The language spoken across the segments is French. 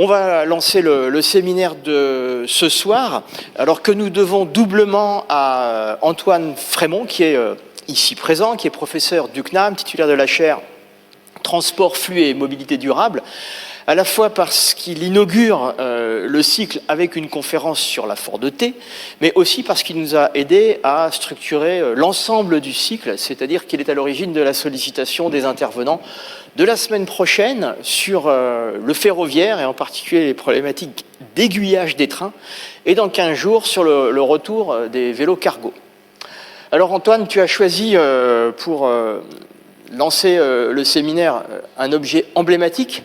On va lancer le séminaire de ce soir, alors que nous devons doublement à Antoine Frémont, qui est ici présent, qui est professeur du CNAM, titulaire de la chaire Transport, flux et mobilité durable, à la fois parce qu'il inaugure le cycle avec une conférence sur la Ford T, mais aussi parce qu'il nous a aidé à structurer l'ensemble du cycle, c'est-à-dire qu'il est à l'origine de la sollicitation des intervenants de la semaine prochaine sur le ferroviaire et en particulier les problématiques d'aiguillage des trains, et dans 15 jours sur le retour des vélos cargo. Alors Antoine, tu as choisi pour lancer le séminaire un objet emblématique,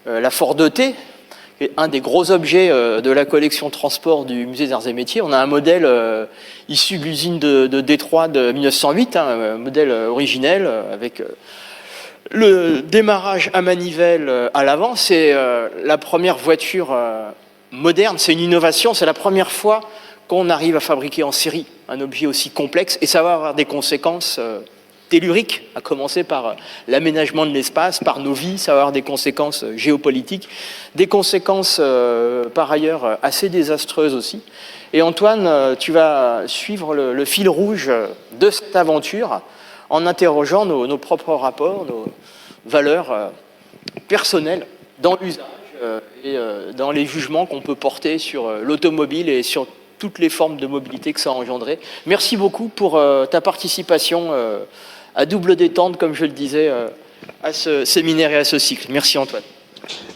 la Ford T, qui est un des gros objets de la collection transport du musée des Arts et Métiers. On a un modèle issu de l'usine de Détroit de 1908, un modèle originel avec le démarrage à manivelle à l'avant. C'est la première voiture moderne, c'est une innovation, c'est la première fois qu'on arrive à fabriquer en série un objet aussi complexe, et ça va avoir des conséquences telluriques, à commencer par l'aménagement de l'espace, par nos vies, ça va avoir des conséquences géopolitiques, des conséquences par ailleurs assez désastreuses aussi. Et Antoine, tu vas suivre le fil rouge de cette aventure en interrogeant nos propres rapports, nos valeurs personnelles dans l'usage et dans les jugements qu'on peut porter sur l'automobile et sur toutes les formes de mobilité que ça a engendré. Merci beaucoup pour ta participation à double détente, comme je le disais, à ce séminaire et à ce cycle. Merci Antoine.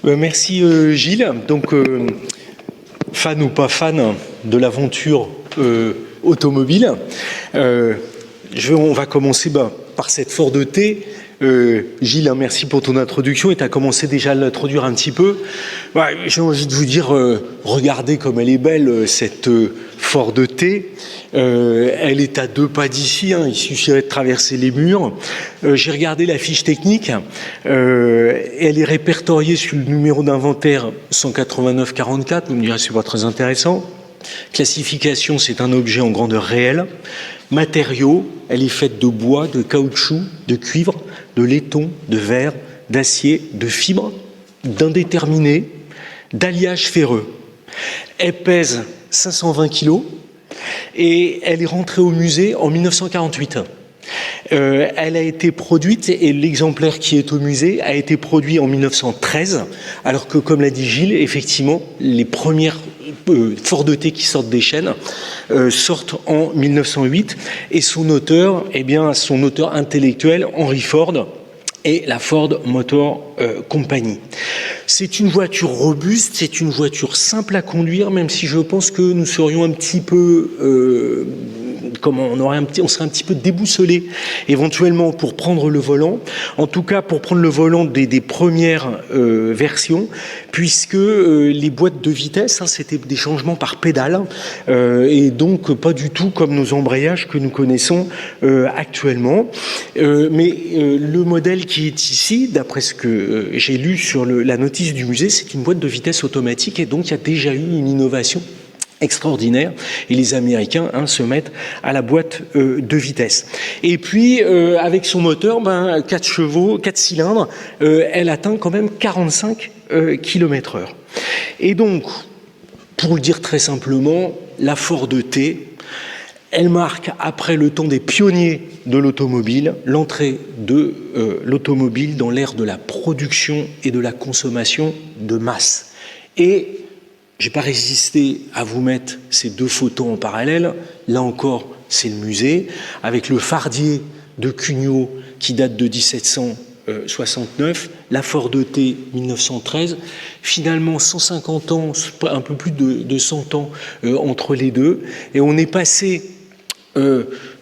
Merci Gilles. Donc, fan ou pas fan de l'aventure automobile, on va commencer par cette Ford T. Gilles, merci pour ton introduction, et tu as commencé déjà à l'introduire un petit peu. J'ai envie de vous dire, regardez comme elle est belle, cette Ford T. Elle est à 2 pas d'ici, il suffirait de traverser les murs. J'ai regardé la fiche technique, elle est répertoriée sur le numéro d'inventaire 18944, vous me direz c'est pas très intéressant. Classification, c'est un objet en grandeur réelle. Matériaux, elle est faite de bois, de caoutchouc, de cuivre, de laiton, de verre, d'acier, de fibres, d'indéterminé, d'alliage ferreux. Elle pèse 520 kg et elle est rentrée au musée en 1948. Elle a été produite, et l'exemplaire qui est au musée a été produit en 1913, alors que, comme l'a dit Gilles, effectivement, les premières Ford T qui sortent des chaînes sortent en 1908, et son auteur, son auteur intellectuel, Henry Ford, et la Ford Motor Company. C'est une voiture robuste, c'est une voiture simple à conduire, même si je pense que nous serions un petit peu... on serait un petit peu déboussolé éventuellement pour prendre le volant, en tout cas pour prendre le volant des premières versions, puisque les boîtes de vitesse, c'était des changements par pédale, et donc pas du tout comme nos embrayages que nous connaissons actuellement. Mais le modèle qui est ici, d'après ce que j'ai lu sur la notice du musée, c'est une boîte de vitesse automatique, et donc il y a déjà eu une innovation extraordinaire, et les Américains se mettent à la boîte de vitesse. Et puis avec son moteur, 4 chevaux, 4 cylindres, elle atteint quand même 45 km/h. Et donc, pour le dire très simplement, la Ford T, elle marque, après le temps des pionniers de l'automobile, l'entrée de l'automobile dans l'ère de la production et de la consommation de masse. Et j'ai pas résisté à vous mettre ces 2 photos en parallèle. Là encore, c'est le musée, avec le fardier de Cugnot qui date de 1769, la Ford T 1913. Finalement, 150 ans, un peu plus de 100 ans entre les deux. Et on est passé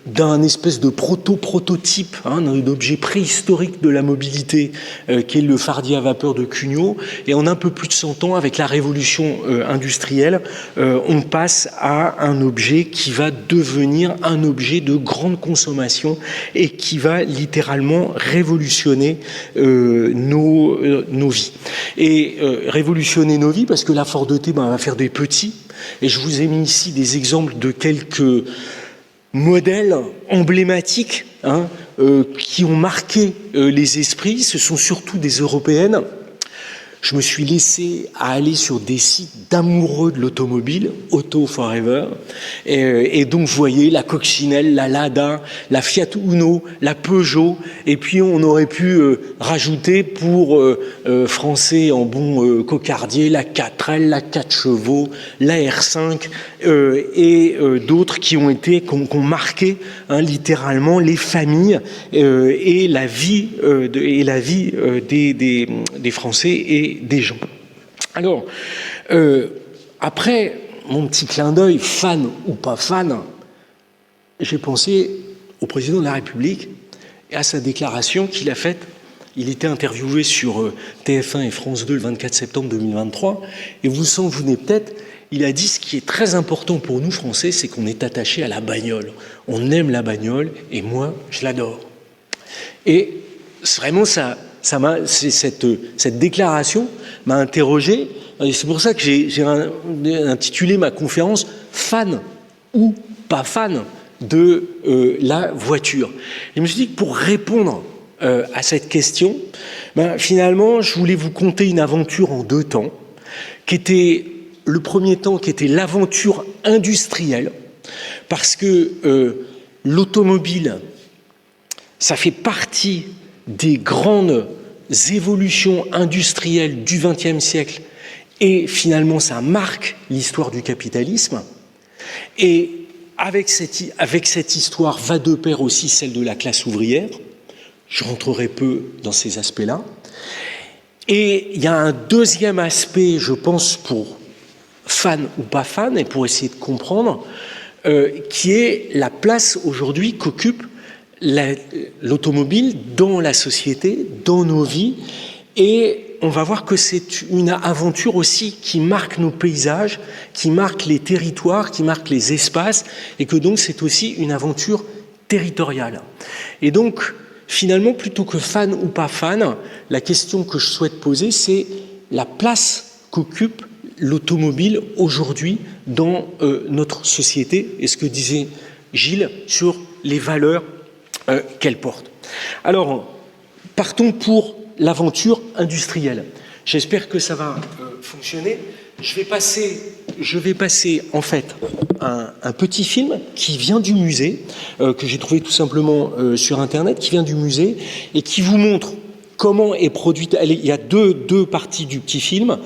d'un espèce de prototype, d'un objet préhistorique de la mobilité qui est le fardier à vapeur de Cugnot, et en un peu plus de 100 ans, avec la révolution industrielle, on passe à un objet qui va devenir un objet de grande consommation et qui va littéralement révolutionner nos vies. Et révolutionner nos vies parce que la Ford T va faire des petits, et je vous ai mis ici des exemples de quelques modèles emblématiques qui ont marqué les esprits. Ce sont surtout des européennes. je me suis laissé aller sur des sites d'amoureux de l'automobile, Auto Forever, et donc vous voyez la Coccinelle, la Lada, la Fiat Uno, la Peugeot, et puis on aurait pu rajouter pour français en bon cocardier la 4L, la 4 chevaux, la R5 et d'autres qui ont marqué littéralement les familles et la vie des Français et des gens. Alors, après mon petit clin d'œil, fan ou pas fan, j'ai pensé au président de la République et à sa déclaration qu'il a faite. Il était interviewé sur TF1 et France 2 le 24 septembre 2023, et vous vous souvenez peut-être, il a dit ce qui est très important pour nous Français, c'est qu'on est attaché à la bagnole. On aime la bagnole, et moi, je l'adore. Et vraiment, cette déclaration m'a interrogé, et c'est pour ça que j'ai intitulé ma conférence « Fan ou pas fan de la voiture ». Je me suis dit que pour répondre à cette question, finalement, je voulais vous conter une aventure en 2 temps, qui était le premier temps, qui était l'aventure industrielle, parce que l'automobile, ça fait partie des grandes évolutions industrielles du XXe siècle, et finalement, ça marque l'histoire du capitalisme. Et avec cette histoire va de pair aussi celle de la classe ouvrière. Je rentrerai peu dans ces aspects-là. Et il y a un deuxième aspect, je pense, pour fan ou pas fan, et pour essayer de comprendre, qui est la place aujourd'hui qu'occupe l'automobile dans la société, dans nos vies. Et on va voir que c'est une aventure aussi qui marque nos paysages, qui marque les territoires, qui marque les espaces, et que donc c'est aussi une aventure territoriale. Et donc, finalement, plutôt que fan ou pas fan, la question que je souhaite poser, c'est la place qu'occupe l'automobile aujourd'hui dans notre société, et ce que disait Gilles sur les valeurs qu'elle porte. Alors, partons pour l'aventure industrielle. J'espère que ça va fonctionner. Je vais passer en fait un petit film qui vient du musée, que j'ai trouvé tout simplement sur Internet, qui vient du musée et qui vous montre comment est produite. Il y a deux parties du petit film.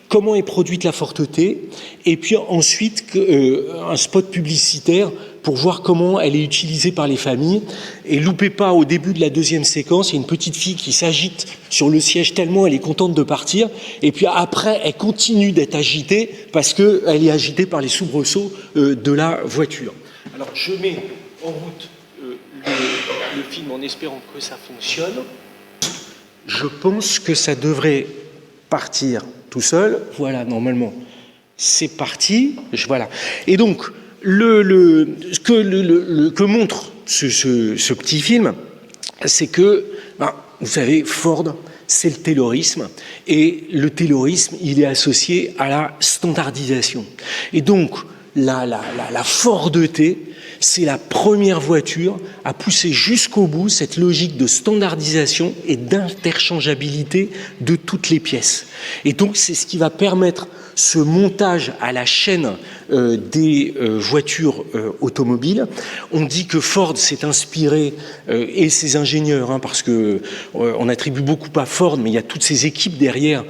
Comment est produite la Forte T, et puis ensuite un spot publicitaire pour voir comment elle est utilisée par les familles. Et loupez pas, au début de la deuxième séquence, il y a une petite fille qui s'agite sur le siège tellement elle est contente de partir, et puis après elle continue d'être agitée parce qu'elle est agitée par les soubresauts de la voiture. Alors je mets en route le film en espérant que ça fonctionne. Je pense que ça devrait partir tout seul. Voilà, normalement, c'est parti. Voilà. Et donc, ce que montre ce petit film, c'est que, vous savez, Ford, c'est le taylorisme. Et le taylorisme, il est associé à la standardisation. Et donc, la Ford T, c'est la première voiture à pousser jusqu'au bout cette logique de standardisation et d'interchangeabilité de toutes les pièces. Et donc, c'est ce qui va permettre ce montage à la chaîne des voitures automobiles. On dit que Ford s'est inspiré, et ses ingénieurs, parce que on attribue beaucoup à Ford, mais il y a toutes ces équipes derrière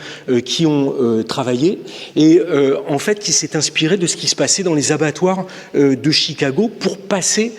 qui ont travaillé, et en fait qui s'est inspiré de ce qui se passait dans les abattoirs de Chicago pour passer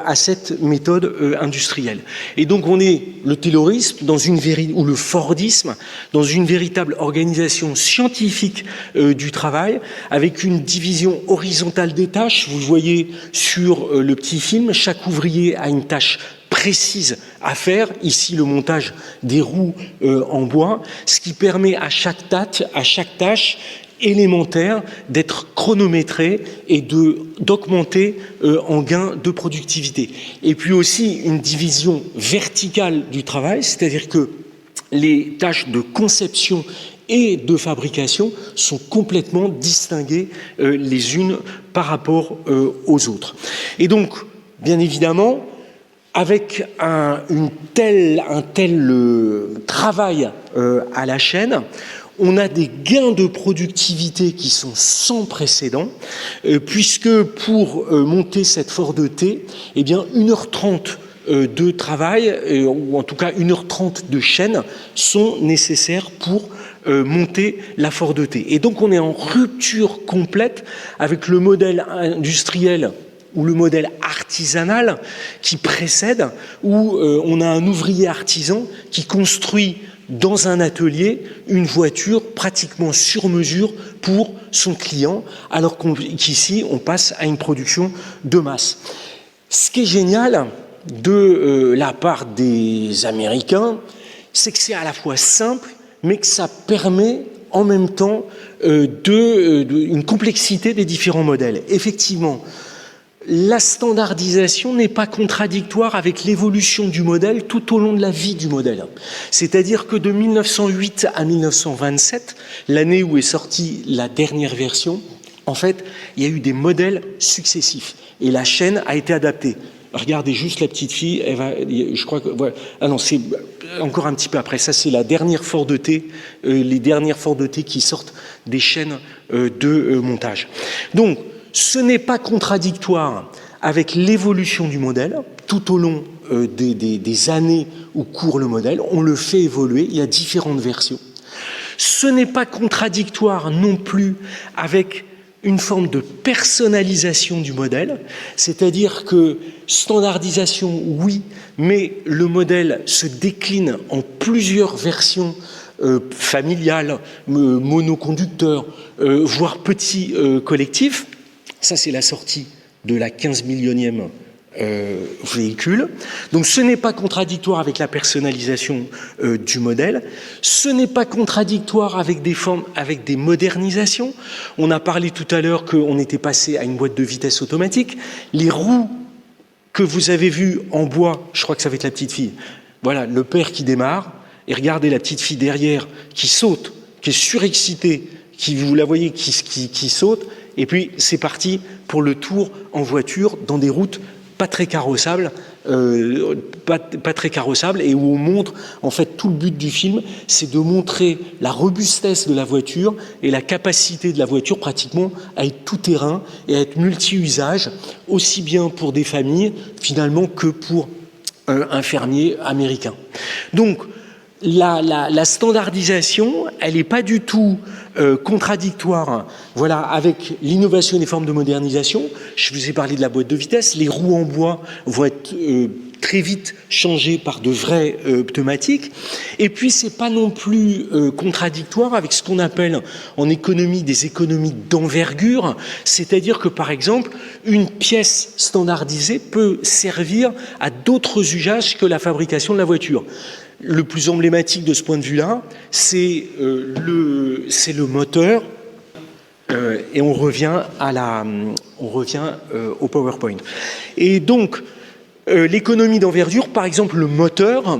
à cette méthode industrielle. Et donc on est le taylorisme ou le Fordisme dans une véritable organisation scientifique du travail, avec une division horizontale des tâches. Vous le voyez sur le petit film, chaque ouvrier a une tâche précise à faire, ici le montage des roues en bois, ce qui permet à chaque tâche élémentaire d'être chronométrée et d'augmenter en gain de productivité. Et puis aussi une division verticale du travail, c'est-à-dire que les tâches de conception et de fabrication sont complètement distinguées les unes par rapport aux autres. Et donc, bien évidemment, avec un tel travail à la chaîne, on a des gains de productivité qui sont sans précédent, puisque pour monter cette Ford T, eh bien 1h30 de travail, ou en tout cas 1h30 de chaîne, sont nécessaires pour monter la Ford T. Et donc on est en rupture complète avec le modèle industriel ou le modèle artisanal qui précède, où on a un ouvrier artisan qui construit dans un atelier une voiture pratiquement sur mesure pour son client, alors qu'ici on passe à une production de masse. Ce qui est génial de la part des Américains, c'est que c'est à la fois simple, mais que ça permet en même temps une complexité des différents modèles. Effectivement, la standardisation n'est pas contradictoire avec l'évolution du modèle tout au long de la vie du modèle. C'est-à-dire que de 1908 à 1927, l'année où est sortie la dernière version, en fait, il y a eu des modèles successifs et la chaîne a été adaptée. Regardez juste la petite fille, elle va, je crois que voilà. Ah non, c'est encore un petit peu après. Ça, c'est la dernière Ford T, les dernières Ford T qui sortent des chaînes de montage. Donc, ce n'est pas contradictoire avec l'évolution du modèle tout au long des années où court le modèle. On le fait évoluer. Il y a différentes versions. Ce n'est pas contradictoire non plus avec une forme de personnalisation du modèle, c'est-à-dire que standardisation, oui, mais le modèle se décline en plusieurs versions familiales, monoconducteurs, voire petits collectifs. Ça, c'est la sortie de la 15 millionième véhicule. Donc ce n'est pas contradictoire avec la personnalisation du modèle, ce n'est pas contradictoire avec des formes, avec des modernisations. On a parlé tout à l'heure qu'on était passé à une boîte de vitesse automatique. Les roues que vous avez vues en bois, je crois que ça va être la petite fille, voilà, le père qui démarre, et regardez la petite fille derrière qui saute, qui est surexcitée, qui, vous la voyez, qui saute, et puis c'est parti pour le tour en voiture dans des routes pas très carrossable, et où on montre, en fait, tout le but du film, c'est de montrer la robustesse de la voiture et la capacité de la voiture pratiquement à être tout-terrain et à être multi-usage, aussi bien pour des familles, finalement, que pour un fermier américain. Donc, la standardisation, elle n'est pas du tout contradictoire, voilà, avec l'innovation des formes de modernisation. Je vous ai parlé de la boîte de vitesse. Les roues en bois vont être très vite changées par de vraies pneumatiques. Et puis, c'est pas non plus contradictoire avec ce qu'on appelle en économie des économies d'envergure. C'est-à-dire que, par exemple, une pièce standardisée peut servir à d'autres usages que la fabrication de la voiture. Le plus emblématique de ce point de vue-là, c'est le moteur, et on revient au PowerPoint. Et donc, l'économie d'envergure, par exemple, le moteur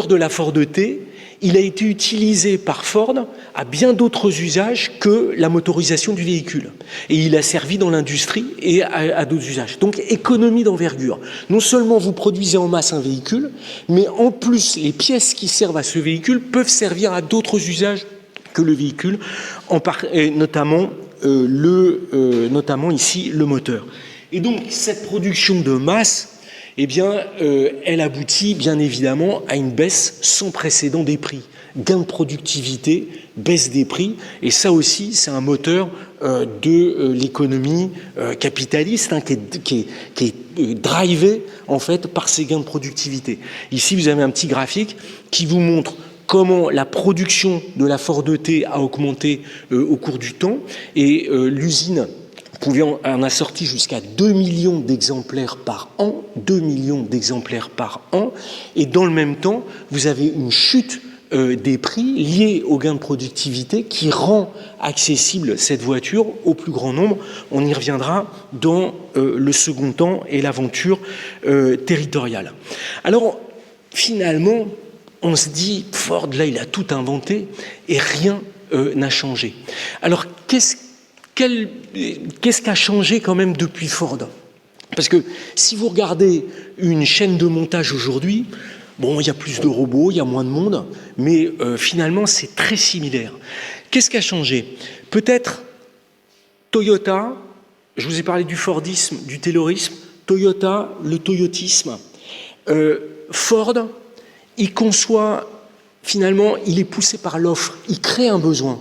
de la Ford T, il a été utilisé par Ford à bien d'autres usages que la motorisation du véhicule. Et il a servi dans l'industrie et à d'autres usages. Donc, économie d'envergure. Non seulement vous produisez en masse un véhicule, mais en plus, les pièces qui servent à ce véhicule peuvent servir à d'autres usages que le véhicule, notamment ici le moteur. Et donc, cette production de masse, eh bien, elle aboutit bien évidemment à une baisse sans précédent des prix. Gain de productivité, baisse des prix, et ça aussi, c'est un moteur de l'économie capitaliste qui est drivé en fait par ces gains de productivité. Ici, vous avez un petit graphique qui vous montre comment la production de la Ford T a augmenté au cours du temps, et l'usine en a sorti jusqu'à 2 millions d'exemplaires par an, 2 millions d'exemplaires par an, et dans le même temps, vous avez une chute des prix liés au gain de productivité qui rend accessible cette voiture au plus grand nombre. On y reviendra dans le second temps et l'aventure territoriale. Alors, finalement, on se dit, Ford, là, il a tout inventé et rien n'a changé. Alors, qu'est-ce qui a changé quand même depuis Ford? Parce que si vous regardez une chaîne de montage aujourd'hui, Bon, il y a plus de robots, il y a moins de monde, mais finalement, c'est très similaire. Qu'est-ce qui a changé? Peut-être Toyota, je vous ai parlé du Fordisme, du Taylorisme, Toyota, le toyotisme. Ford, il conçoit, finalement, il est poussé par l'offre, il crée un besoin.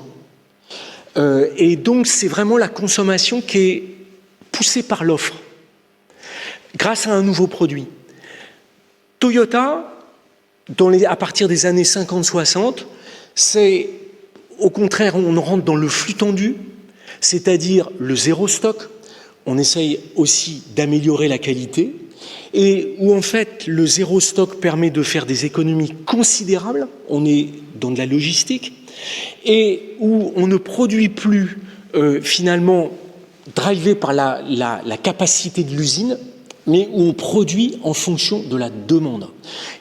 Et donc, c'est vraiment la consommation qui est poussée par l'offre, grâce à un nouveau produit. Toyota, à partir des années 50-60, c'est, au contraire, on rentre dans le flux tendu, c'est-à-dire le zéro stock. On essaye aussi d'améliorer la qualité, et où en fait le zéro stock permet de faire des économies considérables. On est dans de la logistique, et où on ne produit plus finalement drivé par la capacité de l'usine, mais où on produit en fonction de la demande.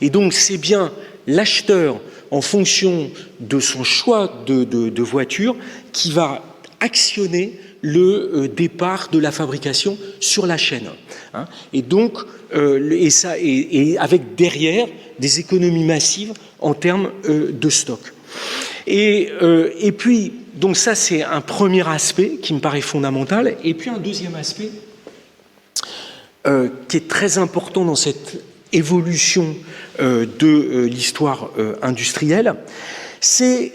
Et donc c'est bien l'acheteur, en fonction de son choix de voiture, qui va actionner le départ de la fabrication sur la chaîne. Et donc, et avec derrière des économies massives en termes de stock. Et puis, donc ça c'est un premier aspect qui me paraît fondamental. Et puis un deuxième aspect qui est très important dans cette évolution de l'histoire industrielle, c'est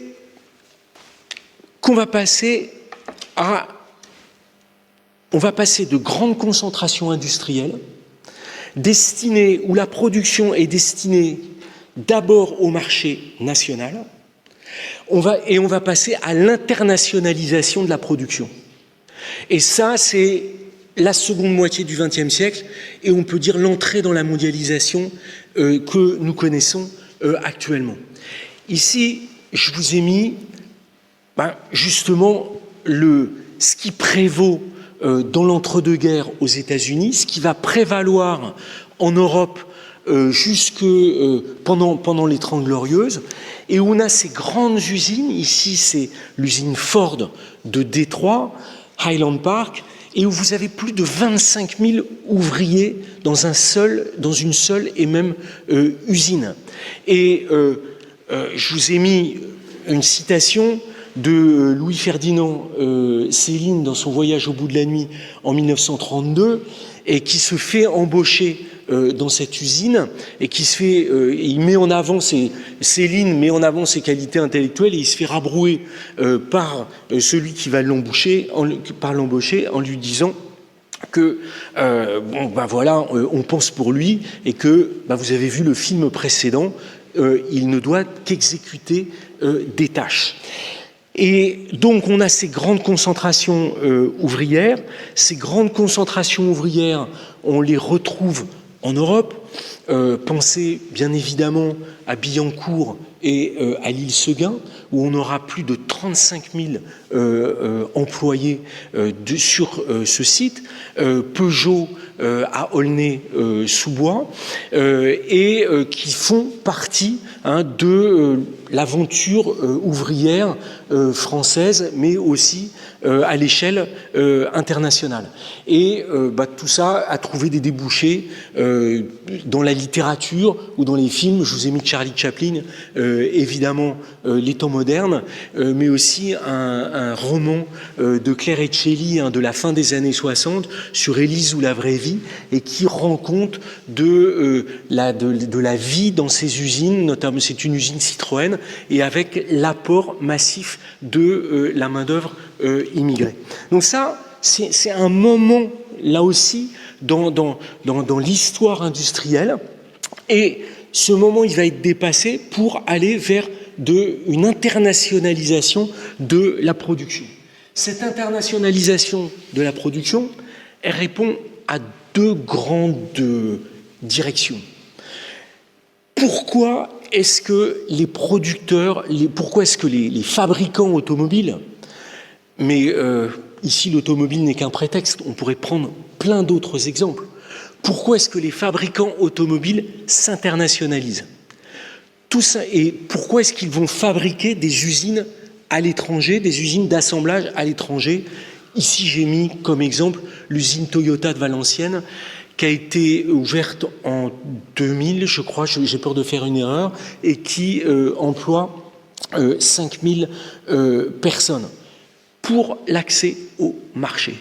qu'on va passer de grandes concentrations industrielles destinées, où la production est destinée d'abord au marché national, on va passer à l'internationalisation de la production. Et ça, c'est la seconde moitié du XXe siècle, et on peut dire l'entrée dans la mondialisation que nous connaissons actuellement. Ici, je vous ai mis justement ce qui prévaut dans l'entre-deux-guerres aux États-Unis, ce qui va prévaloir en Europe jusque pendant les Trente Glorieuses, et où on a ces grandes usines. Ici, c'est l'usine Ford de Détroit, Highland Park, et où vous avez plus de 25 000 ouvriers dans une seule et même usine. Et je vous ai mis une citation de Louis-Ferdinand Céline dans son Voyage au bout de la nuit en 1932, et qui se fait embaucher dans cette usine, et qui se fait, il met en avant Céline met en avant ses qualités intellectuelles, et il se fait rabrouer par celui qui va l'embaucher en lui disant que on pense pour lui, et que vous avez vu le film précédent, il ne doit qu'exécuter des tâches. Et donc on a ces grandes concentrations ouvrières. Ces grandes concentrations ouvrières, on les retrouve en Europe. Pensez bien évidemment à Billancourt et à l'île Seguin, où on aura plus de 35 000 employés sur ce site, Peugeot à Aulnay-sous-Bois, et qui font partie de l'aventure ouvrière française, mais aussi à l'échelle internationale. Et tout ça a trouvé des débouchés dans la littérature ou dans les films. Je vous ai mis Charlie Chaplin, évidemment Les Temps modernes, mais aussi un roman de Claire Etchelli de la fin des années 60 sur Élise ou la vraie vie, et qui rend compte de la vie dans ces usines. Notamment, c'est une usine Citroën, et avec l'apport massif de la main-d'œuvre immigrée. Donc ça, c'est un moment, là aussi, dans l'histoire industrielle, et ce moment, il va être dépassé pour aller vers une internationalisation de la production. Cette internationalisation de la production, elle répond à deux grandes directions. Pourquoi est-ce que les producteurs, pourquoi est-ce que les fabricants automobiles, mais ici l'automobile n'est qu'un prétexte, on pourrait prendre plein d'autres exemples, pourquoi est-ce que les fabricants automobiles s'internationalisent? Tout ça, et pourquoi est-ce qu'ils vont fabriquer des usines à l'étranger, des usines d'assemblage à l'étranger? Ici, j'ai mis comme exemple l'usine Toyota de Valenciennes, qui a été ouverte en 2000, je crois, j'ai peur de faire une erreur, et qui emploie 5000 personnes pour l'accès au marché,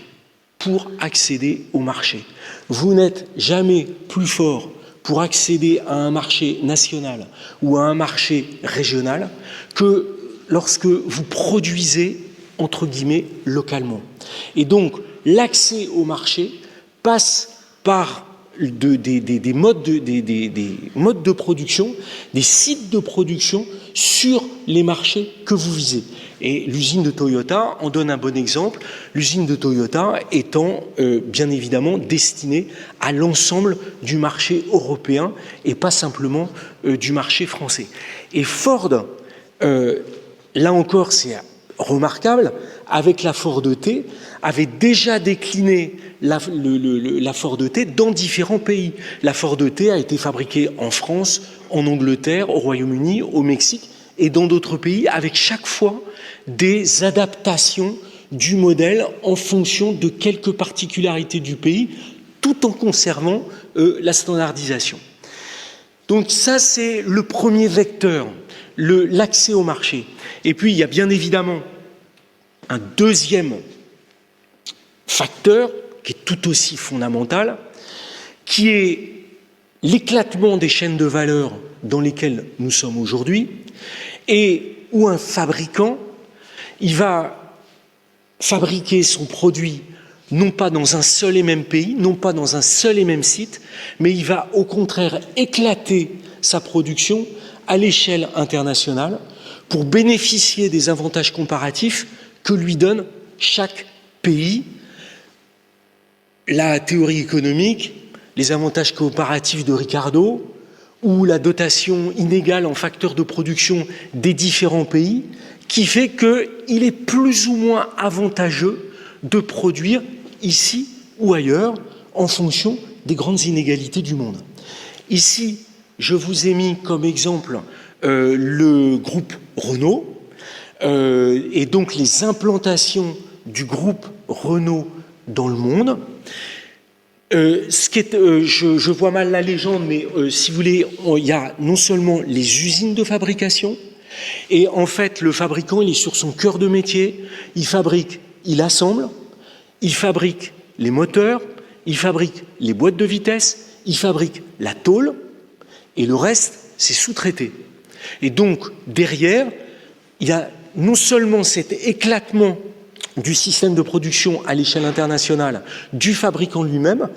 pour accéder au marché. Vous n'êtes jamais plus fort pour accéder à un marché national ou à un marché régional que lorsque vous produisez, entre guillemets, localement. Et donc, l'accès au marché passe par des modes de production, des sites de production sur les marchés que vous visez. Et l'usine de Toyota en donne un bon exemple, l'usine de Toyota étant bien évidemment destinée à l'ensemble du marché européen et pas simplement du marché français. Et Ford, là encore c'est remarquable, avec la Ford T, avait déjà décliné la Ford T dans différents pays. La Ford T a été fabriquée en France, en Angleterre, au Royaume-Uni, au Mexique et dans d'autres pays, avec chaque fois des adaptations du modèle en fonction de quelques particularités du pays, tout en conservant la standardisation. Donc ça, c'est le premier vecteur, l'accès au marché. Et puis, il y a bien évidemment un deuxième facteur qui est tout aussi fondamental, qui est l'éclatement des chaînes de valeur dans lesquelles nous sommes aujourd'hui, et où un fabricant, il va fabriquer son produit non pas dans un seul et même pays, non pas dans un seul et même site, mais il va au contraire éclater sa production à l'échelle internationale pour bénéficier des avantages comparatifs que lui donne chaque pays. La théorie économique, les avantages comparatifs de Ricardo, ou la dotation inégale en facteurs de production des différents pays, qui fait qu'il est plus ou moins avantageux de produire ici ou ailleurs en fonction des grandes inégalités du monde. Ici, je vous ai mis comme exemple le groupe Renault et donc les implantations du groupe Renault dans le monde. Je vois mal la légende, mais si vous voulez, il y a non seulement les usines de fabrication, et en fait, le fabricant, il est sur son cœur de métier, il fabrique, il assemble, il fabrique les moteurs, il fabrique les boîtes de vitesse, il fabrique la tôle, et le reste, c'est sous-traité. Et donc, derrière, il y a non seulement cet éclatement du système de production à l'échelle internationale du fabricant lui-même,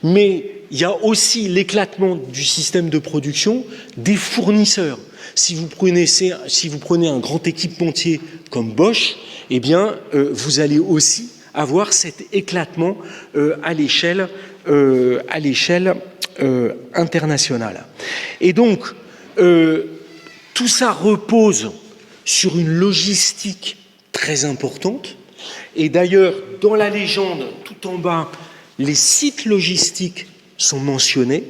mais il y a aussi l'éclatement du système de production des fournisseurs. Si vous prenez un grand équipementier comme Bosch, eh bien, vous allez aussi avoir cet éclatement à l'échelle internationale. Et donc, tout ça repose sur une logistique très importante. Et d'ailleurs, dans la légende, tout en bas, les sites logistiques sont mentionnés.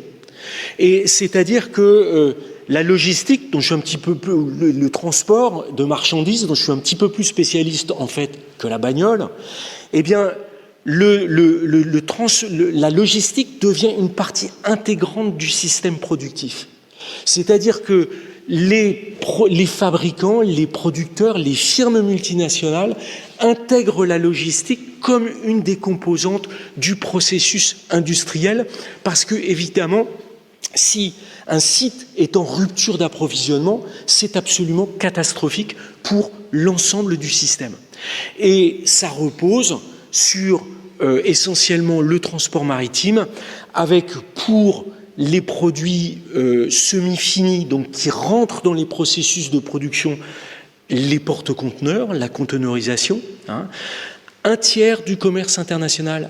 Et c'est-à-dire que la logistique, dont je suis un petit peu plus, le transport de marchandises, dont je suis un petit peu plus spécialiste en fait que la bagnole, eh bien, la logistique devient une partie intégrante du système productif. C'est-à-dire que les fabricants, les producteurs, les firmes multinationales intègrent la logistique comme une des composantes du processus industriel parce que, évidemment, si un site est en rupture d'approvisionnement, c'est absolument catastrophique pour l'ensemble du système. Et ça repose sur essentiellement le transport maritime avec pour les produits semi-finis, donc qui rentrent dans les processus de production, les porte-conteneurs, la conteneurisation. Un tiers du commerce international,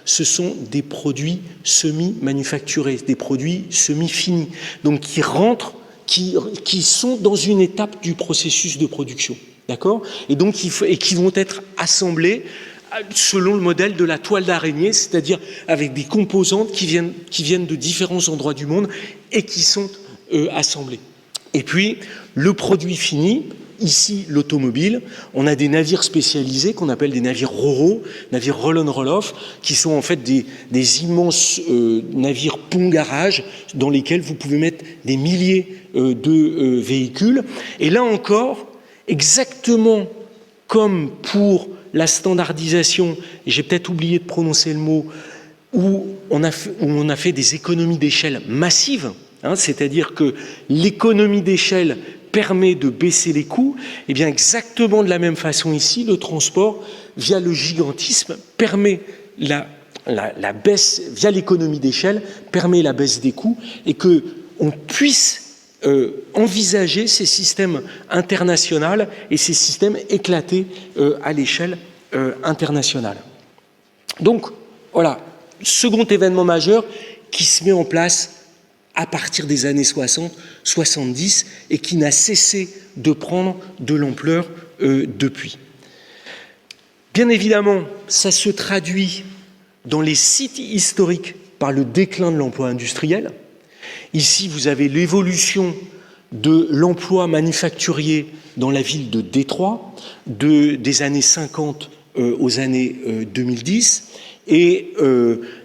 ce sont des produits semi-manufacturés, des produits semi-finis, donc qui rentrent, qui sont dans une étape du processus de production, d'accord ? Et donc qui vont être assemblés selon le modèle de la toile d'araignée, c'est-à-dire avec des composantes qui viennent de différents endroits du monde et qui sont assemblées. Et puis, le produit fini, ici l'automobile, on a des navires spécialisés qu'on appelle des navires RoRo, navires roll-on-roll-off, qui sont en fait des immenses navires pont-garage dans lesquels vous pouvez mettre des milliers de véhicules. Et là encore, exactement comme pour la standardisation, et j'ai peut-être oublié de prononcer le mot, où on a fait des économies d'échelle massives, hein, c'est-à-dire que l'économie d'échelle permet de baisser les coûts, et bien exactement de la même façon ici, le transport, via le gigantisme, permet la baisse, via l'économie d'échelle, permet la baisse des coûts, et qu'on puisse envisager ces systèmes internationaux et ces systèmes éclatés à l'échelle internationale. Donc, voilà, second événement majeur qui se met en place à partir des années 60-70 et qui n'a cessé de prendre de l'ampleur depuis. Bien évidemment, ça se traduit dans les sites historiques par le déclin de l'emploi industriel. Ici, vous avez l'évolution de l'emploi manufacturier dans la ville de Détroit des années 50 aux années 2010. Et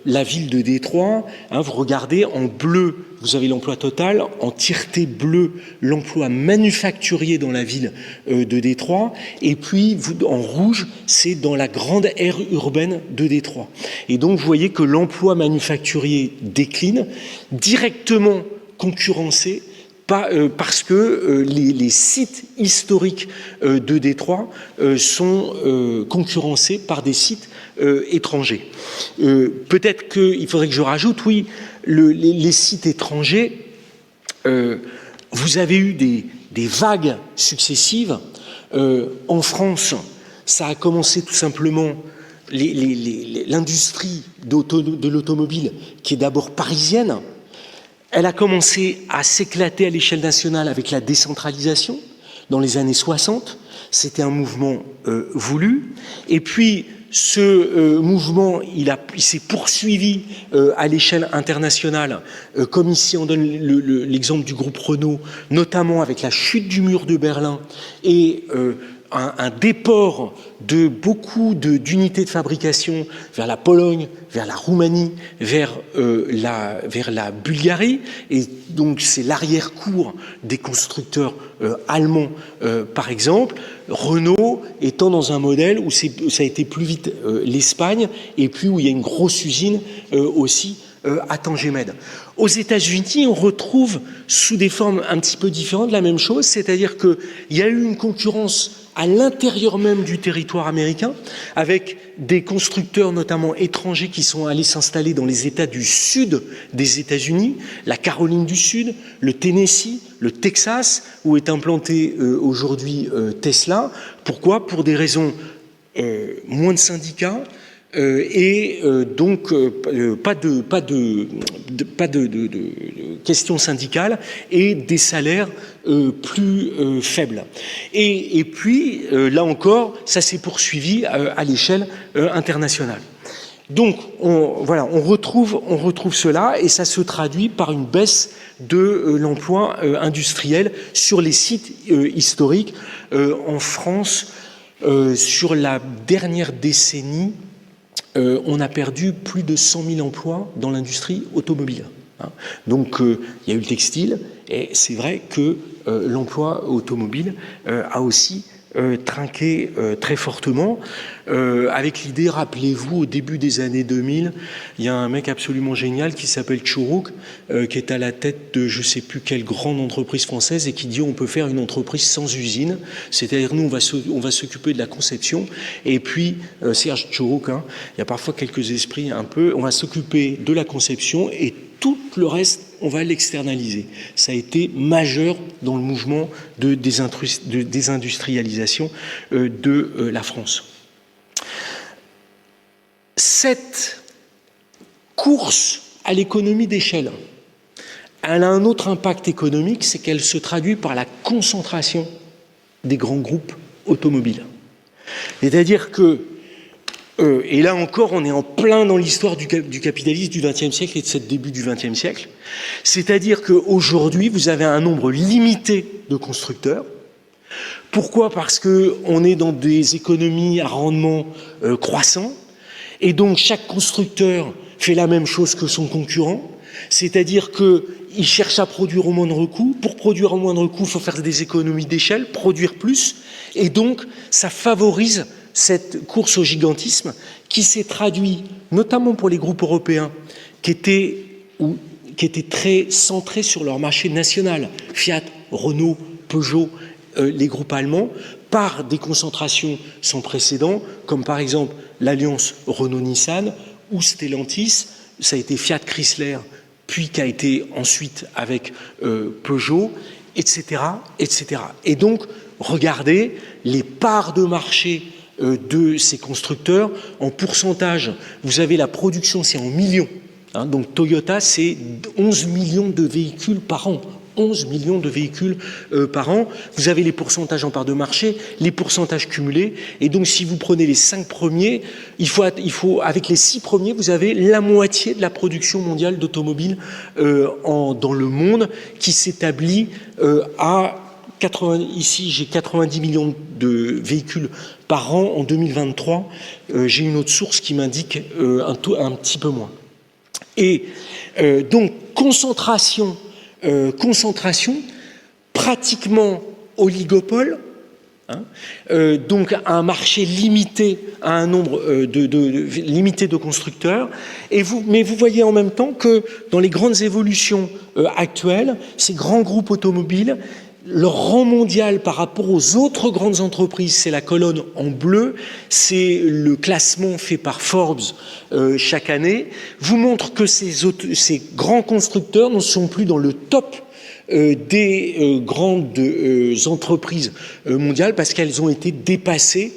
la ville de Détroit, hein, vous regardez en bleu, vous avez l'emploi total, en tireté bleue, l'emploi manufacturier dans la ville de Détroit, et puis en rouge, c'est dans la grande aire urbaine de Détroit. Et donc vous voyez que l'emploi manufacturier décline, directement concurrencé parce que les sites historiques de Détroit sont concurrencés par des sites étrangers. Peut-être qu'il faudrait que je rajoute, oui, les sites étrangers, vous avez eu des vagues successives. En France, ça a commencé tout simplement l'industrie de l'automobile, qui est d'abord parisienne. Elle a commencé à s'éclater à l'échelle nationale avec la décentralisation dans les années 60. C'était un mouvement voulu. Et puis, ce mouvement, il s'est poursuivi à l'échelle internationale, comme ici on donne l'exemple du groupe Renault, notamment avec la chute du mur de Berlin et un déport de beaucoup d'unités de fabrication vers la Pologne, vers la Roumanie, vers la Bulgarie. Et donc c'est l'arrière-cour des constructeurs allemands, par exemple. Renault étant dans un modèle où ça a été plus vite l'Espagne, et puis où il y a une grosse usine aussi à Tanger-Med. Aux États-Unis, on retrouve sous des formes un petit peu différentes la même chose, c'est-à-dire qu'il y a eu une concurrence à l'intérieur même du territoire américain, avec des constructeurs notamment étrangers qui sont allés s'installer dans les États du sud des États-Unis, la Caroline du Sud, le Tennessee, le Texas, où est implanté aujourd'hui Tesla. Pourquoi ? Pour des raisons moins de syndicats, donc pas de questions syndicales et des salaires plus faibles. Et puis, là encore, ça s'est poursuivi à l'échelle internationale. Donc, on retrouve cela, et ça se traduit par une baisse de l'emploi industriel sur les sites historiques. En France, sur la dernière décennie, on a perdu plus de 100 000 emplois dans l'industrie automobile. Donc, il y a eu le textile, et c'est vrai que l'emploi automobile a aussi trinqué très fortement, avec l'idée, rappelez-vous, au début des années 2000, il y a un mec absolument génial qui s'appelle Tchourouk, qui est à la tête de je ne sais plus quelle grande entreprise française, et qui dit on peut faire une entreprise sans usine, c'est-à-dire nous on va s'occuper de la conception, et puis Serge Tchourouk, hein, il y a parfois quelques esprits un peu, on va s'occuper de la conception et tout le reste, on va l'externaliser. Ça a été majeur dans le mouvement de désindustrialisation de la France. Cette course à l'économie d'échelle, elle a un autre impact économique, c'est qu'elle se traduit par la concentration des grands groupes automobiles. C'est-à-dire que et là encore, on est en plein dans l'histoire du capitalisme du XXe siècle et de ce début du XXe siècle. C'est-à-dire qu'aujourd'hui, vous avez un nombre limité de constructeurs. Pourquoi? Parce qu'on est dans des économies à rendement croissant, et donc chaque constructeur fait la même chose que son concurrent, c'est-à-dire qu'il cherche à produire au moindre coût. Pour produire au moindre coût, il faut faire des économies d'échelle, produire plus, et donc ça favorise cette course au gigantisme qui s'est traduit, notamment pour les groupes européens, qui étaient très centrés sur leur marché national, Fiat, Renault, Peugeot, les groupes allemands, par des concentrations sans précédent, comme par exemple l'alliance Renault-Nissan ou Stellantis, ça a été Fiat Chrysler, puis qui a été ensuite avec Peugeot, etc., etc. Et donc, regardez les parts de marché de ces constructeurs en pourcentage. Vous avez la production, c'est en millions. Donc Toyota, c'est 11 millions de véhicules par an. 11 millions de véhicules par an. Vous avez les pourcentages en part de marché, les pourcentages cumulés. Et donc, si vous prenez les 5 premiers, avec les 6 premiers, vous avez la moitié de la production mondiale d'automobiles dans le monde qui s'établit à 80. Ici, j'ai 90 millions de véhicules par an en 2023. J'ai une autre source qui m'indique un petit peu moins. Et donc, concentration, pratiquement oligopole, donc un marché limité à un nombre limité de constructeurs. Mais vous voyez en même temps que dans les grandes évolutions actuelles, ces grands groupes automobiles, leur rang mondial par rapport aux autres grandes entreprises, c'est la colonne en bleu, c'est le classement fait par Forbes chaque année, vous montre que ces grands constructeurs ne sont plus dans le top des grandes entreprises mondiales parce qu'elles ont été dépassées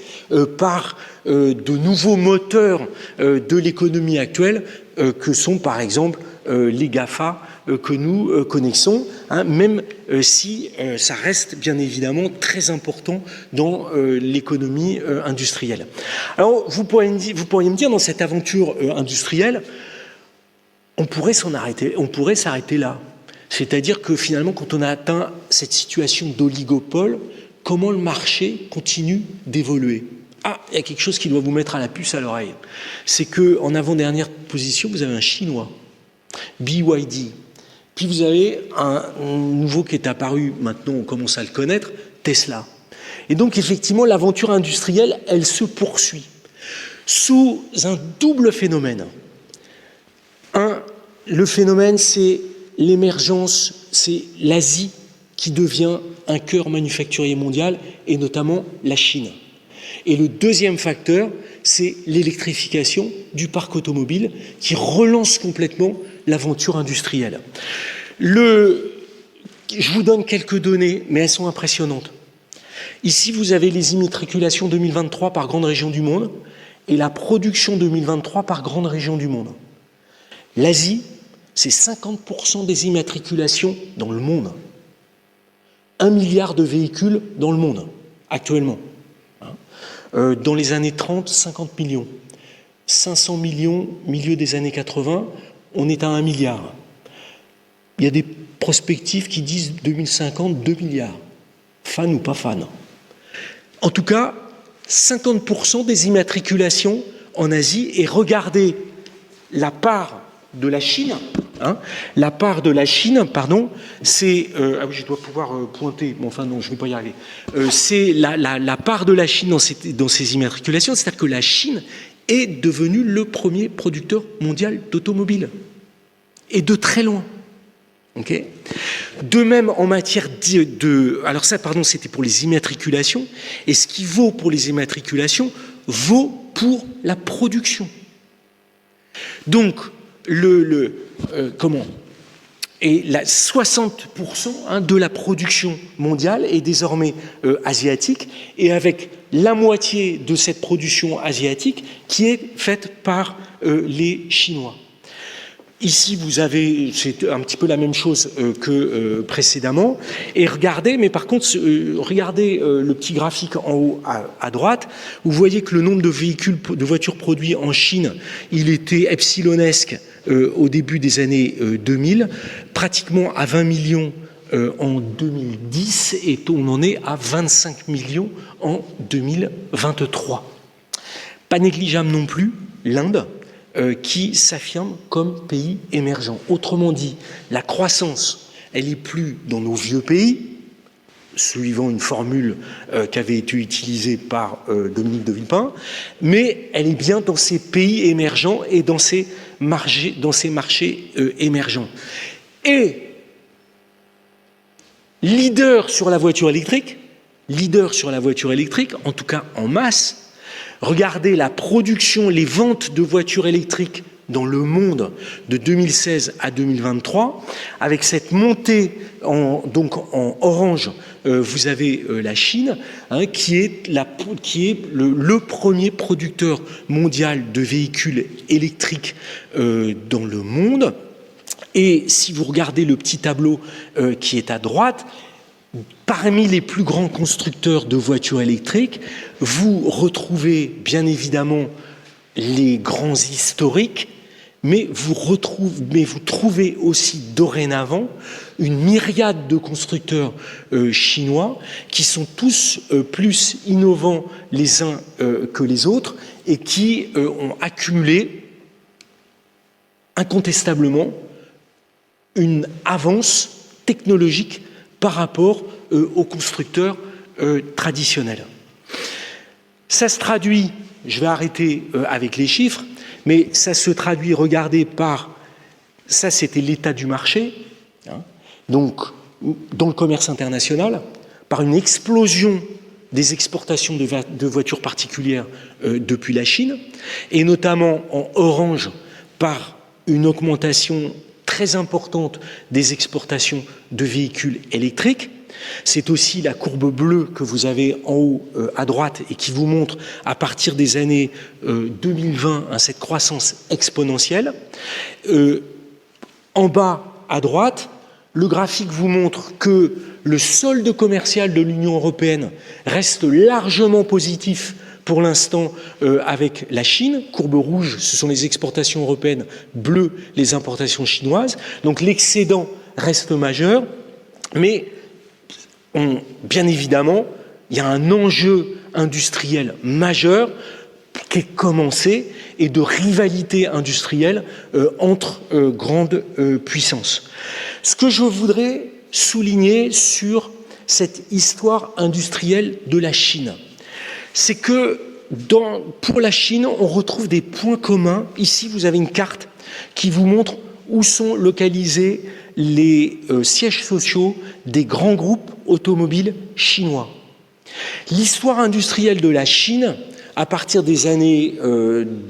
par de nouveaux moteurs de l'économie actuelle que sont par exemple les GAFA que nous connaissons, même si ça reste bien évidemment très important dans l'économie industrielle. Alors vous pourriez me dire dans cette aventure industrielle, on pourrait s'arrêter là. C'est-à-dire que finalement, quand on a atteint cette situation d'oligopole, comment le marché continue d'évoluer? Ah, il y a quelque chose qui doit vous mettre à la puce à l'oreille. C'est qu'en avant-dernière position, vous avez un Chinois, BYD. Puis vous avez un nouveau qui est apparu, maintenant on commence à le connaître, Tesla. Et donc effectivement, l'aventure industrielle, elle se poursuit sous un double phénomène. Le phénomène, c'est l'émergence, c'est l'Asie qui devient un cœur manufacturier mondial, et notamment la Chine. Et le deuxième facteur, c'est l'électrification du parc automobile qui relance complètement l'aventure industrielle. Je vous donne quelques données, mais elles sont impressionnantes. Ici, vous avez les immatriculations 2023 par grande région du monde et la production 2023 par grande région du monde. L'Asie, c'est 50% des immatriculations dans le monde. 1 milliard de véhicules dans le monde, actuellement. Dans les années 30, 50 millions. 500 millions, milieu des années 80, on est à 1 milliard. Il y a des prospectives qui disent 2050, 2 milliards. Fan ou pas fan. En tout cas, 50% des immatriculations en Asie, et regardez la part de la Chine, c'est... ah oui, je dois pouvoir pointer, mais enfin non, je ne vais pas y arriver. C'est la part de la Chine dans ces immatriculations, c'est-à-dire que la Chine est devenue le premier producteur mondial d'automobiles. Et de très loin. Okay. De même, en matière alors ça, pardon, c'était pour les immatriculations, et ce qui vaut pour les immatriculations vaut pour la production. Donc, et 60% de la production mondiale est désormais asiatique, et avec la moitié de cette production asiatique qui est faite par les Chinois. Ici, vous avez, c'est un petit peu la même chose que précédemment. Et regardez, mais par contre, regardez le petit graphique en haut à droite. Vous voyez que le nombre de voitures produites en Chine, il était epsilonesque au début des années 2000, pratiquement à 20 millions en 2010 et on en est à 25 millions en 2023. Pas négligeable non plus l'Inde, qui s'affirme comme pays émergent. Autrement dit, la croissance, elle n'est plus dans nos vieux pays, suivant une formule qui avait été utilisée par Dominique de Villepin, mais elle est bien dans ces pays émergents et dans ces marchés émergents. Et leader sur la voiture électrique, en tout cas en masse, regardez la production, les ventes de voitures électriques dans le monde de 2016 à 2023, avec cette montée donc en orange, vous avez la Chine, qui est le premier producteur mondial de véhicules électriques dans le monde. Et si vous regardez le petit tableau qui est à droite, parmi les plus grands constructeurs de voitures électriques, vous retrouvez bien évidemment les grands historiques, mais vous trouvez aussi dorénavant une myriade de constructeurs chinois qui sont tous plus innovants les uns que les autres et qui ont accumulé incontestablement une avance technologique par rapport aux constructeurs traditionnels. Ça se traduit, je vais arrêter avec les chiffres, mais ça se traduit, regardez, par, ça c'était l'état du marché, donc dans le commerce international, par une explosion des exportations de voitures particulières depuis la Chine, et notamment en orange par une augmentation très importante des exportations de véhicules électriques. C'est aussi la courbe bleue que vous avez en haut à droite et qui vous montre à partir des années 2020 cette croissance exponentielle. En bas à droite, le graphique vous montre que le solde commercial de l'Union européenne reste largement positif pour l'instant avec la Chine. Courbe rouge, ce sont les exportations européennes, bleu, les importations chinoises. Donc l'excédent reste majeur, mais bien évidemment, il y a un enjeu industriel majeur qui est commencé et de rivalité industrielle entre grandes puissances. Ce que je voudrais souligner sur cette histoire industrielle de la Chine, c'est que pour la Chine, on retrouve des points communs. Ici, vous avez une carte qui vous montre où sont localisés les sièges sociaux des grands groupes automobiles chinois. L'histoire industrielle de la Chine, à partir des années,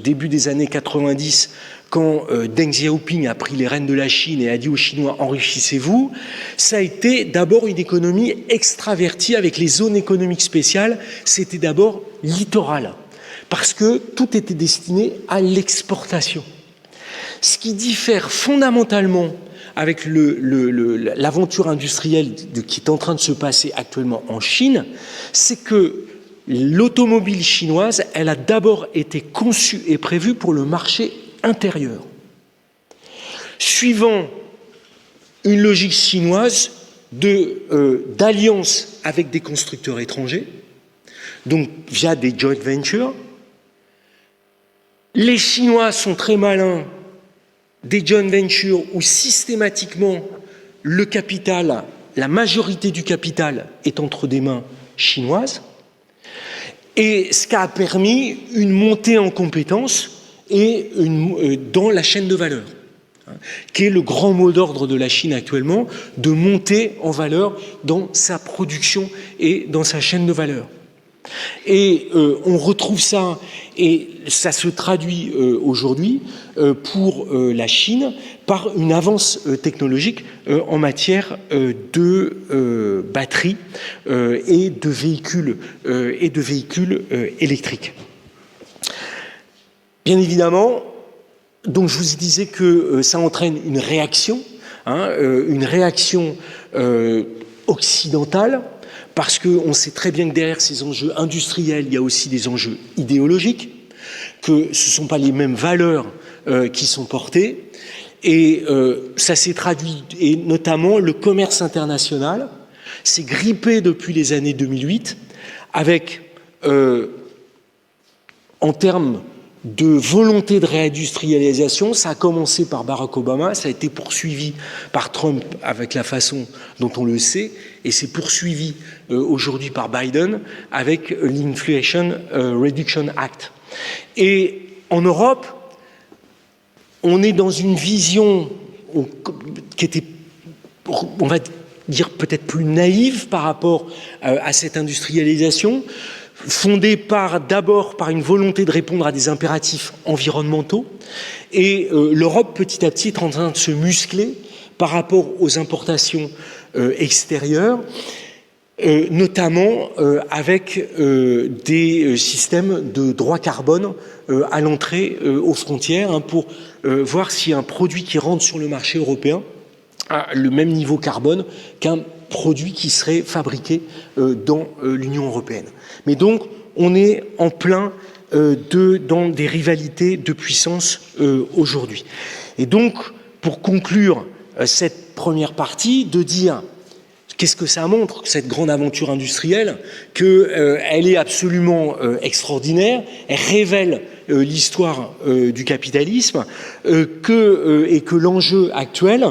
début des années 90, quand Deng Xiaoping a pris les rênes de la Chine et a dit aux Chinois « enrichissez-vous », ça a été d'abord une économie extravertie avec les zones économiques spéciales. C'était d'abord littoral, parce que tout était destiné à l'exportation. Ce qui diffère fondamentalement avec l'aventure industrielle qui est en train de se passer actuellement en Chine, c'est que l'automobile chinoise, elle a d'abord été conçue et prévue pour le marché intérieur. Suivant une logique chinoise d'alliance avec des constructeurs étrangers, donc via des joint ventures, les Chinois sont très malins, des joint ventures où systématiquement le capital, la majorité du capital est entre des mains chinoises, et ce qui a permis une montée en compétences et dans la chaîne de valeur, qui est le grand mot d'ordre de la Chine actuellement, de monter en valeur dans sa production et dans sa chaîne de valeur. Et on retrouve ça, et ça se traduit aujourd'hui pour la Chine par une avance technologique en matière de batteries et de véhicules électriques. Bien évidemment, donc je vous disais que ça entraîne une réaction occidentale, parce qu'on sait très bien que derrière ces enjeux industriels, il y a aussi des enjeux idéologiques, que ce ne sont pas les mêmes valeurs qui sont portées, Et ça s'est traduit, et notamment le commerce international s'est grippé depuis les années 2008 avec, en termes de volonté de réindustrialisation, ça a commencé par Barack Obama, ça a été poursuivi par Trump avec la façon dont on le sait, et c'est poursuivi aujourd'hui par Biden avec l'Inflation Reduction Act. Et en Europe, on est dans une vision qui était, on va dire, peut-être plus naïve par rapport à cette industrialisation, fondée d'abord par une volonté de répondre à des impératifs environnementaux. Et l'Europe, petit à petit, est en train de se muscler par rapport aux importations extérieures, notamment avec des systèmes de droit carbone à l'entrée aux frontières, pour voir si un produit qui rentre sur le marché européen a le même niveau carbone qu'un produit qui serait fabriqué dans l'Union européenne. Mais donc, on est en plein dans des rivalités de puissance aujourd'hui. Et donc, pour conclure cette première partie, de dire qu'est-ce que ça montre, cette grande aventure industrielle, qu'elle est absolument extraordinaire, elle révèle l'histoire du capitalisme, et que l'enjeu actuel,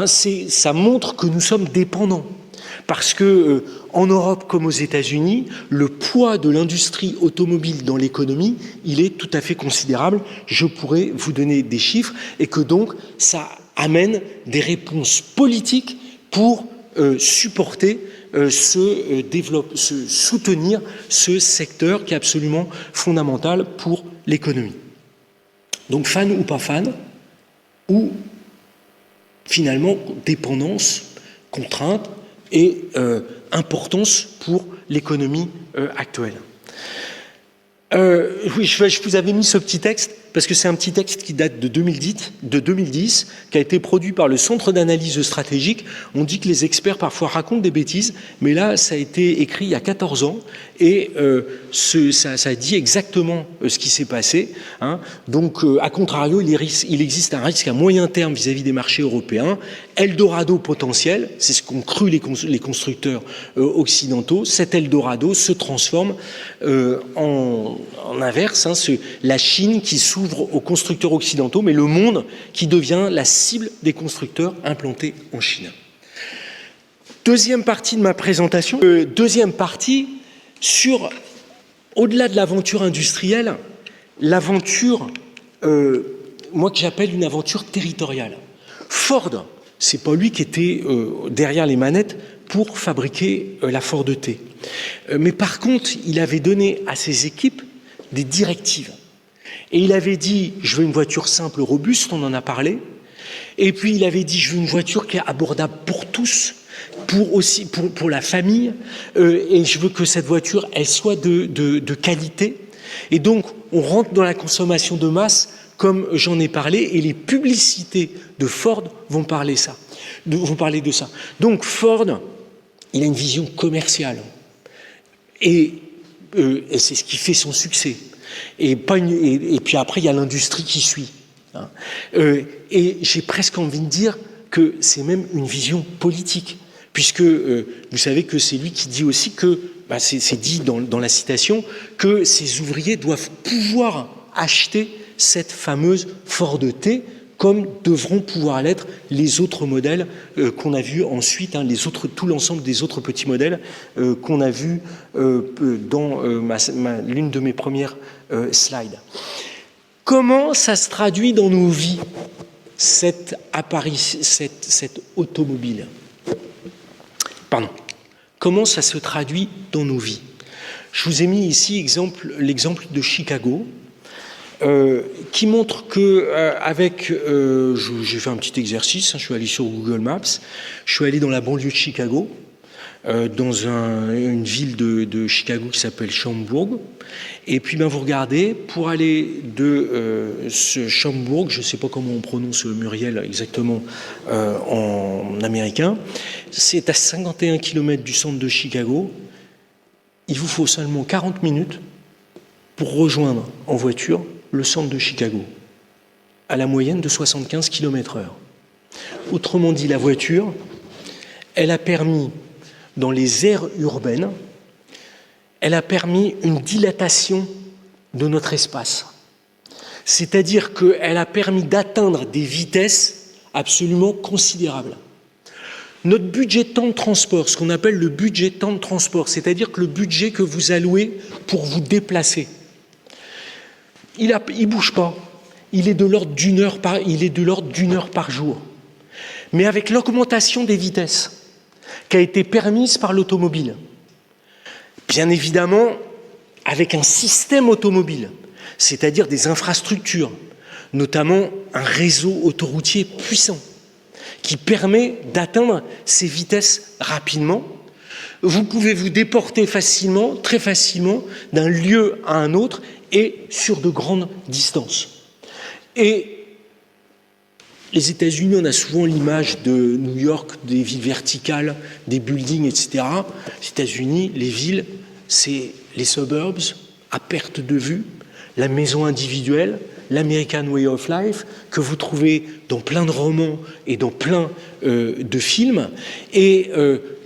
ça montre que nous sommes dépendants. Parce que en Europe comme aux États-Unis, le poids de l'industrie automobile dans l'économie, il est tout à fait considérable. Je pourrais vous donner des chiffres, et que donc ça amène des réponses politiques pour supporter soutenir ce secteur qui est absolument fondamental pour l'économie. Donc fan ou pas fan, ou finalement dépendance, contrainte et importance pour l'économie actuelle. Oui, je vous avais mis ce petit texte parce que c'est un petit texte qui date de 2010, qui a été produit par le Centre d'analyse stratégique. On dit que les experts parfois racontent des bêtises, mais là, ça a été écrit il y a 14 ans, et ça dit exactement ce qui s'est passé. Donc, à contrario, il existe un risque à moyen terme vis-à-vis des marchés européens. Eldorado potentiel, c'est ce qu'ont cru les constructeurs occidentaux. Cet Eldorado se transforme en inverse, la Chine qui s'ouvre aux constructeurs occidentaux, mais le monde qui devient la cible des constructeurs implantés en Chine. Deuxième partie de ma présentation, deuxième partie sur, au-delà de l'aventure industrielle, l'aventure, moi que j'appelle une aventure territoriale. Ford, c'est pas lui qui était derrière les manettes pour fabriquer la Ford T. Mais par contre, il avait donné à ses équipes des directives. Et il avait dit, je veux une voiture simple, robuste, on en a parlé. Et puis il avait dit, je veux une voiture qui est abordable pour tous, pour la famille, et je veux que cette voiture, elle soit de qualité. Et donc, on rentre dans la consommation de masse, comme j'en ai parlé, et les publicités de Ford vont parler de ça. Donc Ford, il a une vision commerciale. Et c'est ce qui fait son succès. Et puis après, il y a l'industrie qui suit. Et j'ai presque envie de dire que c'est même une vision politique, puisque vous savez que c'est lui qui dit aussi que, c'est dit dans la citation, que ces ouvriers doivent pouvoir acheter cette fameuse Ford T, comme devront pouvoir l'être les autres modèles qu'on a vus ensuite, tout l'ensemble des autres petits modèles qu'on a vus dans l'une de mes premières slides. Comment ça se traduit dans nos vies, cette automobile? Pardon. Comment ça se traduit dans nos vies? Je vous ai mis ici l'exemple de Chicago, qui montre que j'ai fait un petit exercice, je suis allé sur Google Maps, je suis allé dans la banlieue de Chicago, dans une ville de Chicago qui s'appelle Schaumburg, et puis vous regardez, pour aller de ce Schaumburg, je ne sais pas comment on prononce Muriel exactement en américain, c'est à 51 km du centre de Chicago, il vous faut seulement 40 minutes pour rejoindre en voiture le centre de Chicago. à la moyenne de 75 km/h. Autrement dit, la voiture, elle a permis, dans les aires urbaines, elle a permis une dilatation de notre espace. C'est-à-dire qu'elle a permis d'atteindre des vitesses absolument considérables. Notre budget de temps de transport, ce qu'on appelle le budget de temps de transport, c'est-à-dire que le budget que vous allouez pour vous déplacer, il ne bouge pas. Il est de l'ordre d'une heure par jour. Mais avec l'augmentation des vitesses qui a été permise par l'automobile, bien évidemment avec un système automobile, c'est-à-dire des infrastructures, notamment un réseau autoroutier puissant, qui permet d'atteindre ces vitesses rapidement. Vous pouvez vous déporter facilement, très facilement, d'un lieu à un autre et sur de grandes distances. Et les États-Unis, on a souvent l'image de New York, des villes verticales, des buildings, etc. Les États-Unis, les villes, c'est les suburbs, à perte de vue, la maison individuelle, l'American Way of Life, que vous trouvez dans plein de romans et dans plein de films, et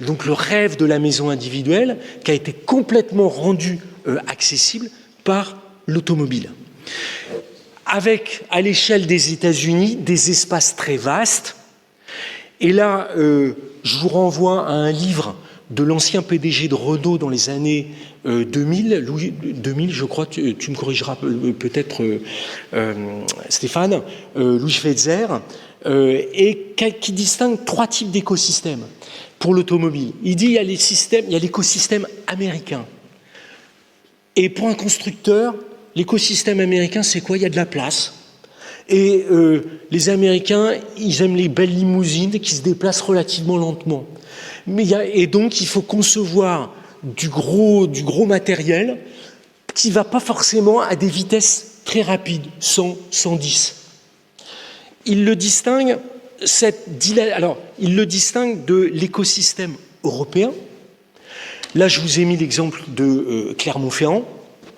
donc le rêve de la maison individuelle qui a été complètement rendu accessible par l'automobile. Avec, à l'échelle des États-Unis, des espaces très vastes. Et là, je vous renvoie à un livre de l'ancien PDG de Renault dans les années 2000, 2000, je crois, tu me corrigeras peut-être, Stéphane, Louis Schweitzer, et qui distingue 3 types d'écosystèmes pour l'automobile. Il dit il y a l'écosystème américain. Et pour un constructeur, l'écosystème américain, c'est quoi? Il y a de la place. Et les Américains, ils aiment les belles limousines qui se déplacent relativement lentement. Et donc, il faut concevoir du gros matériel qui ne va pas forcément à des vitesses très rapides, 100, 110. Il le distingue de l'écosystème européen. Là, je vous ai mis l'exemple de Clermont-Ferrand.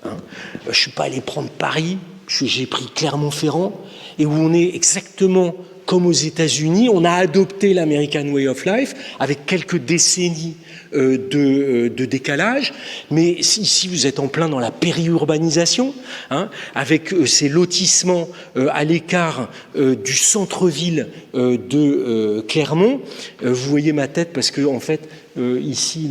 Je ne suis pas allé prendre Paris, j'ai pris Clermont-Ferrand, et où on est exactement comme aux États-Unis. On a adopté l'American Way of Life avec quelques décennies de décalage, mais ici vous êtes en plein dans la périurbanisation, avec ces lotissements à l'écart du centre-ville de Clermont. Vous voyez ma tête parce que en fait ici,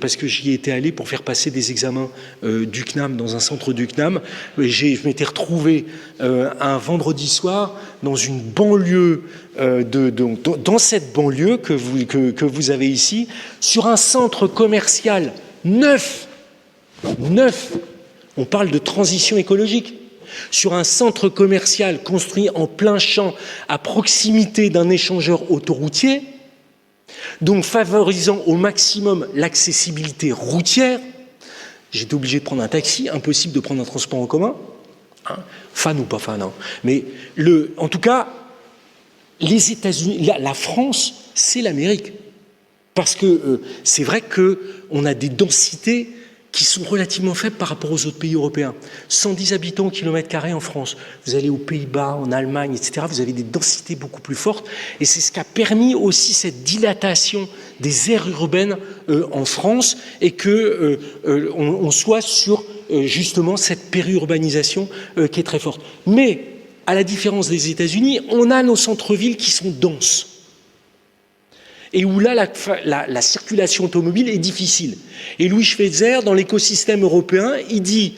parce que j'y étais allé pour faire passer des examens du CNAM dans un centre du CNAM. Je m'étais retrouvé un vendredi soir dans une banlieue, dans cette banlieue que vous avez ici, sur un centre commercial neuf. On parle de transition écologique. Sur un centre commercial construit en plein champ à proximité d'un échangeur autoroutier, donc favorisant au maximum l'accessibilité routière. J'étais obligé de prendre un taxi, impossible de prendre un transport en commun. Fan ou pas fan, mais en tout cas, les États-Unis, la France, c'est l'Amérique. Parce que c'est vrai qu'on a des densités qui sont relativement faibles par rapport aux autres pays européens. 110 habitants au kilomètre carré en France. Vous allez aux Pays-Bas, en Allemagne, etc. Vous avez des densités beaucoup plus fortes. Et c'est ce qui a permis aussi cette dilatation des aires urbaines en France et qu'on soit sur justement cette périurbanisation qui est très forte. Mais, à la différence des États-Unis, on a nos centres-villes qui sont denses. Et où là, la circulation automobile est difficile. Et Louis Schweitzer, dans l'écosystème européen, il dit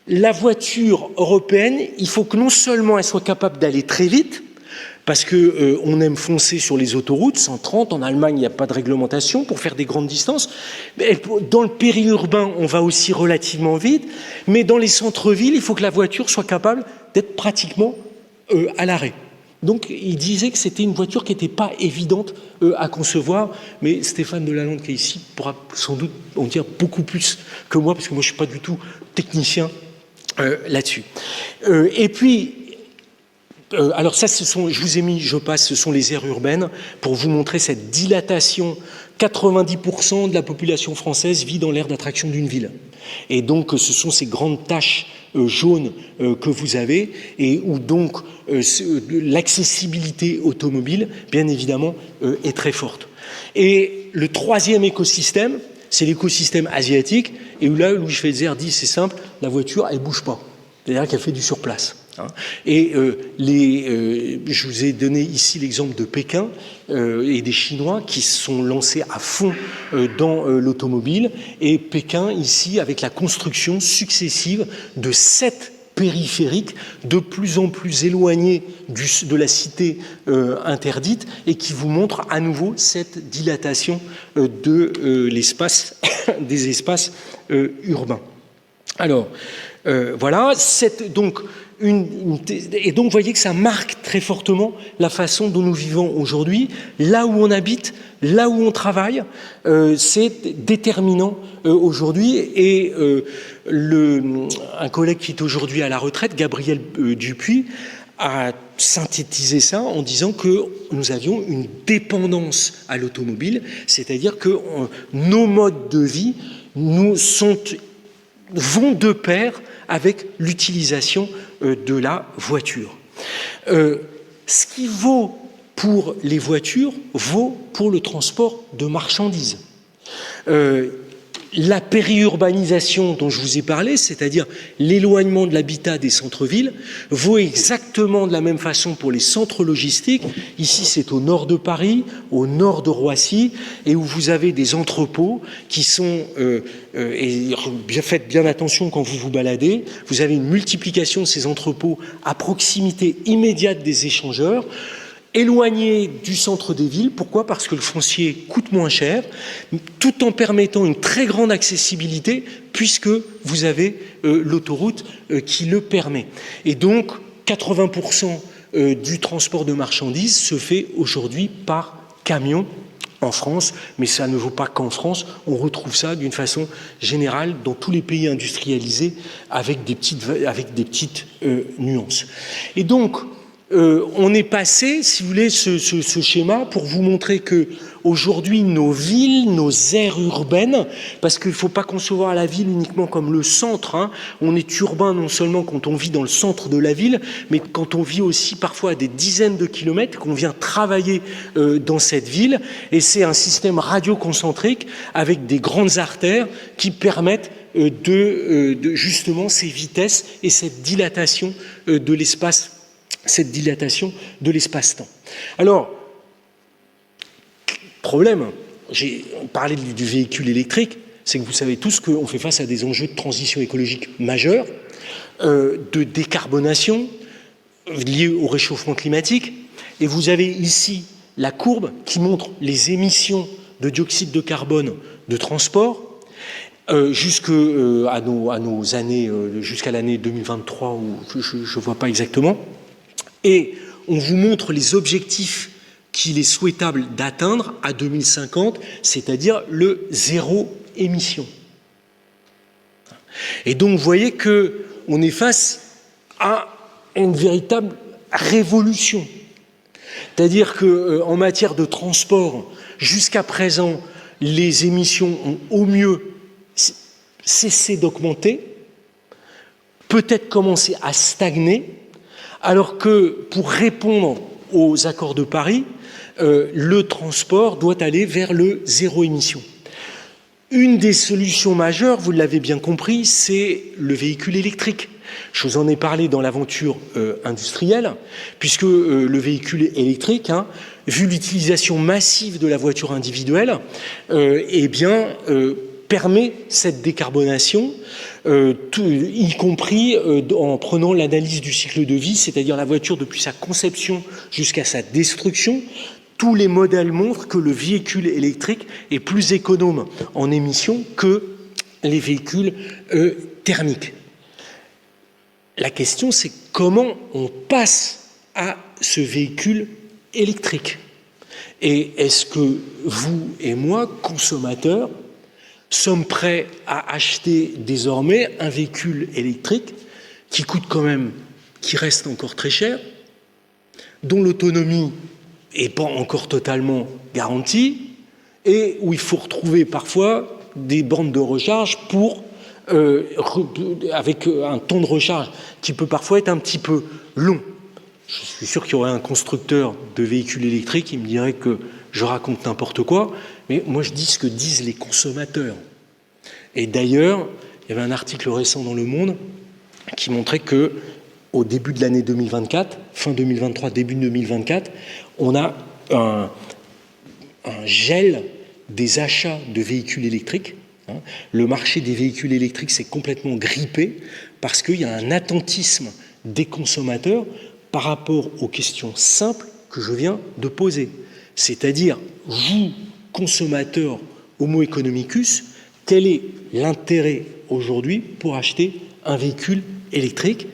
la voiture européenne, il faut que non seulement elle soit capable d'aller très vite, parce qu'on aime foncer sur les autoroutes, 130, en Allemagne, il n'y a pas de réglementation pour faire des grandes distances. Mais dans le périurbain, on va aussi relativement vite, mais dans les centres-villes, il faut que la voiture soit capable d'être pratiquement à l'arrêt. Donc, il disait que c'était une voiture qui n'était pas évidente à concevoir, mais Stéphane Delalande, qui est ici, pourra sans doute en dire beaucoup plus que moi, parce que moi, je ne suis pas du tout technicien là-dessus. Et puis, Alors ça, je vous ai mis, ce sont les aires urbaines pour vous montrer cette dilatation. 90% de la population française vit dans l'aire d'attraction d'une ville. Et donc, ce sont ces grandes taches jaunes que vous avez et où donc l'accessibilité automobile, bien évidemment, est très forte. Et le troisième écosystème, c'est l'écosystème asiatique, et où là, Louis Schweitzer dit, c'est simple, la voiture, elle bouge pas. C'est-à-dire qu'elle fait du surplace. Et je vous ai donné ici l'exemple de Pékin et des Chinois qui sont lancés à fond dans l'automobile. Et Pékin, ici, avec la construction successive de 7 périphériques de plus en plus éloignés de la cité interdite et qui vous montrent à nouveau cette dilatation de l'espace, des espaces urbains. Alors, voilà, et donc, vous voyez que ça marque très fortement la façon dont nous vivons aujourd'hui. Là où on habite, là où on travaille, c'est déterminant aujourd'hui. Et un collègue qui est aujourd'hui à la retraite, Gabriel Dupuis, a synthétisé ça en disant que nous avions une dépendance à l'automobile, c'est-à-dire que nos modes de vie vont de pair avec l'utilisation de la voiture. Ce qui vaut pour les voitures vaut pour le transport de marchandises. La périurbanisation dont je vous ai parlé, c'est-à-dire l'éloignement de l'habitat des centres-villes, vaut exactement de la même façon pour les centres logistiques. Ici, c'est au nord de Paris, au nord de Roissy, et où vous avez des entrepôts qui sont, et faites bien attention quand vous vous baladez, vous avez une multiplication de ces entrepôts à proximité immédiate des échangeurs, éloigné du centre des villes. Pourquoi ? Parce que le foncier coûte moins cher, tout en permettant une très grande accessibilité, puisque vous avez l'autoroute qui le permet. Et donc, 80% du transport de marchandises se fait aujourd'hui par camion en France, mais ça ne vaut pas qu'en France, on retrouve ça d'une façon générale dans tous les pays industrialisés avec des petites nuances. Et donc, on est passé, si vous voulez, ce schéma pour vous montrer que aujourd'hui nos villes, nos aires urbaines, parce qu'il ne faut pas concevoir la ville uniquement comme le centre, hein. On est urbain non seulement quand on vit dans le centre de la ville, mais quand on vit aussi parfois à des dizaines de kilomètres, qu'on vient travailler dans cette ville, et c'est un système radioconcentrique avec des grandes artères qui permettent de justement ces vitesses et cette dilatation de l'espace. Cette dilatation de l'espace-temps. Alors, problème, j'ai parlé du véhicule électrique, c'est que vous savez tous qu'on fait face à des enjeux de transition écologique majeurs, de décarbonation liés au réchauffement climatique, et vous avez ici la courbe qui montre les émissions de dioxyde de carbone de transport, jusqu'à nos années, jusqu'à l'année 2023, où je ne vois pas exactement. Et on vous montre les objectifs qu'il est souhaitable d'atteindre à 2050, c'est-à-dire le zéro émission. Et donc, vous voyez qu'on est face à une véritable révolution. C'est-à-dire qu'en matière de transport, jusqu'à présent, les émissions ont au mieux cessé d'augmenter, peut-être commencé à stagner, alors que pour répondre aux accords de Paris, le transport doit aller vers le zéro émission. Une des solutions majeures, vous l'avez bien compris, c'est le véhicule électrique. Je vous en ai parlé dans l'aventure industrielle, puisque le véhicule électrique, hein, vu l'utilisation massive de la voiture individuelle, permet cette décarbonation, y compris en prenant l'analyse du cycle de vie, c'est-à-dire la voiture depuis sa conception jusqu'à sa destruction. Tous les modèles montrent que le véhicule électrique est plus économe en émissions que les véhicules thermiques. La question, c'est comment on passe à ce véhicule électrique. Et est-ce que vous et moi, consommateurs, sommes prêts à acheter désormais un véhicule électrique qui coûte quand même, qui reste encore très cher, dont l'autonomie n'est pas encore totalement garantie et où il faut retrouver parfois des bornes de recharge avec un temps de recharge qui peut parfois être un petit peu long. Je suis sûr qu'il y aurait un constructeur de véhicules électriques qui me dirait que je raconte n'importe quoi, mais moi je dis ce que disent les consommateurs. Et d'ailleurs, il y avait un article récent dans Le Monde qui montrait que au début de l'année 2024, fin 2023, début 2024, on a un gel des achats de véhicules électriques. Le marché des véhicules électriques s'est complètement grippé parce qu'il y a un attentisme des consommateurs par rapport aux questions simples que je viens de poser. C'est-à-dire, vous, consommateurs homo economicus, quel est l'intérêt aujourd'hui pour acheter un véhicule électrique?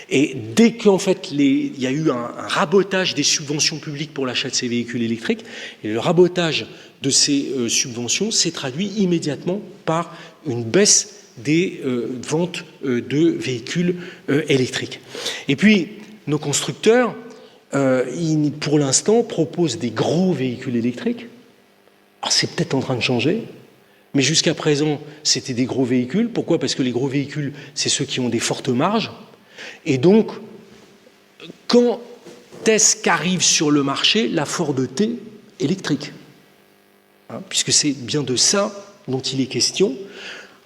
Et dès qu'en fait il y a eu un rabotage des subventions publiques pour l'achat de ces véhicules électriques, et le rabotage de ces subventions s'est traduit immédiatement par une baisse des ventes de véhicules électriques. Et puis, nos constructeurs, pour l'instant, proposent des gros véhicules électriques. Alors, c'est peut-être en train de changer, mais jusqu'à présent, c'était des gros véhicules. Pourquoi ? Parce que les gros véhicules, c'est ceux qui ont des fortes marges. Et donc, quand est-ce qu'arrive sur le marché la Ford T électrique ? Puisque c'est bien de ça dont il est question.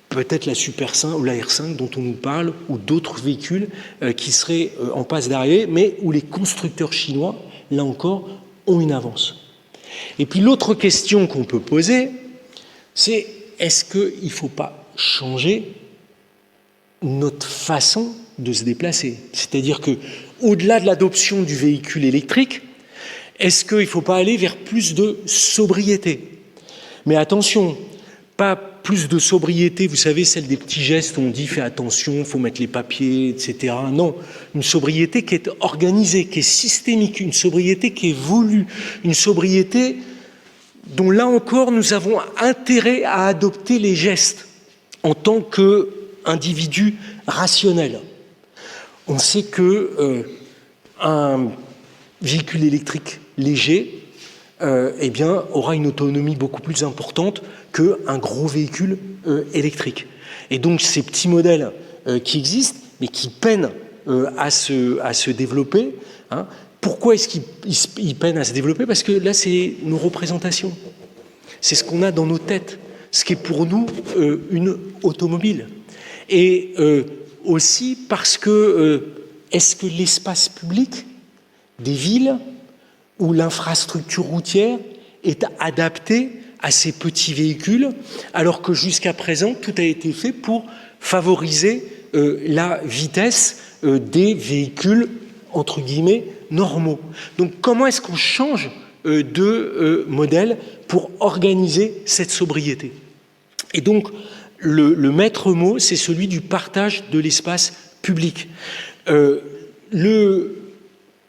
Peut-être la Super 5 ou la R5 dont on nous parle, ou d'autres véhicules qui seraient en passe d'arriver, mais où les constructeurs chinois, là encore, ont une avance. Et puis l'autre question qu'on peut poser, c'est est-ce qu'il ne faut pas changer notre façon de se déplacer? C'est-à-dire que, au-delà de l'adoption du véhicule électrique, est-ce qu'il ne faut pas aller vers plus de sobriété? Mais attention, pas plus de sobriété, vous savez, celle des petits gestes où on dit fais attention, il faut mettre les papiers, etc. Non, une sobriété qui est organisée, qui est systémique, une sobriété qui est voulue, une sobriété dont là encore nous avons intérêt à adopter les gestes en tant qu'individus rationnels. On sait que un véhicule électrique léger aura une autonomie beaucoup plus importante qu'un gros véhicule électrique. Et donc ces petits modèles qui existent, mais qui peinent à se développer, pourquoi est-ce qu'ils peinent à se développer? Parce que là, c'est nos représentations. C'est ce qu'on a dans nos têtes, ce qui est pour nous une automobile. Et aussi parce que est-ce que l'espace public des villes où l'infrastructure routière est adaptée à ces petits véhicules, alors que jusqu'à présent, tout a été fait pour favoriser la vitesse des véhicules, entre guillemets, normaux. Donc comment est-ce qu'on change de modèle pour organiser cette sobriété? Et donc, le maître mot, c'est celui du partage de l'espace public.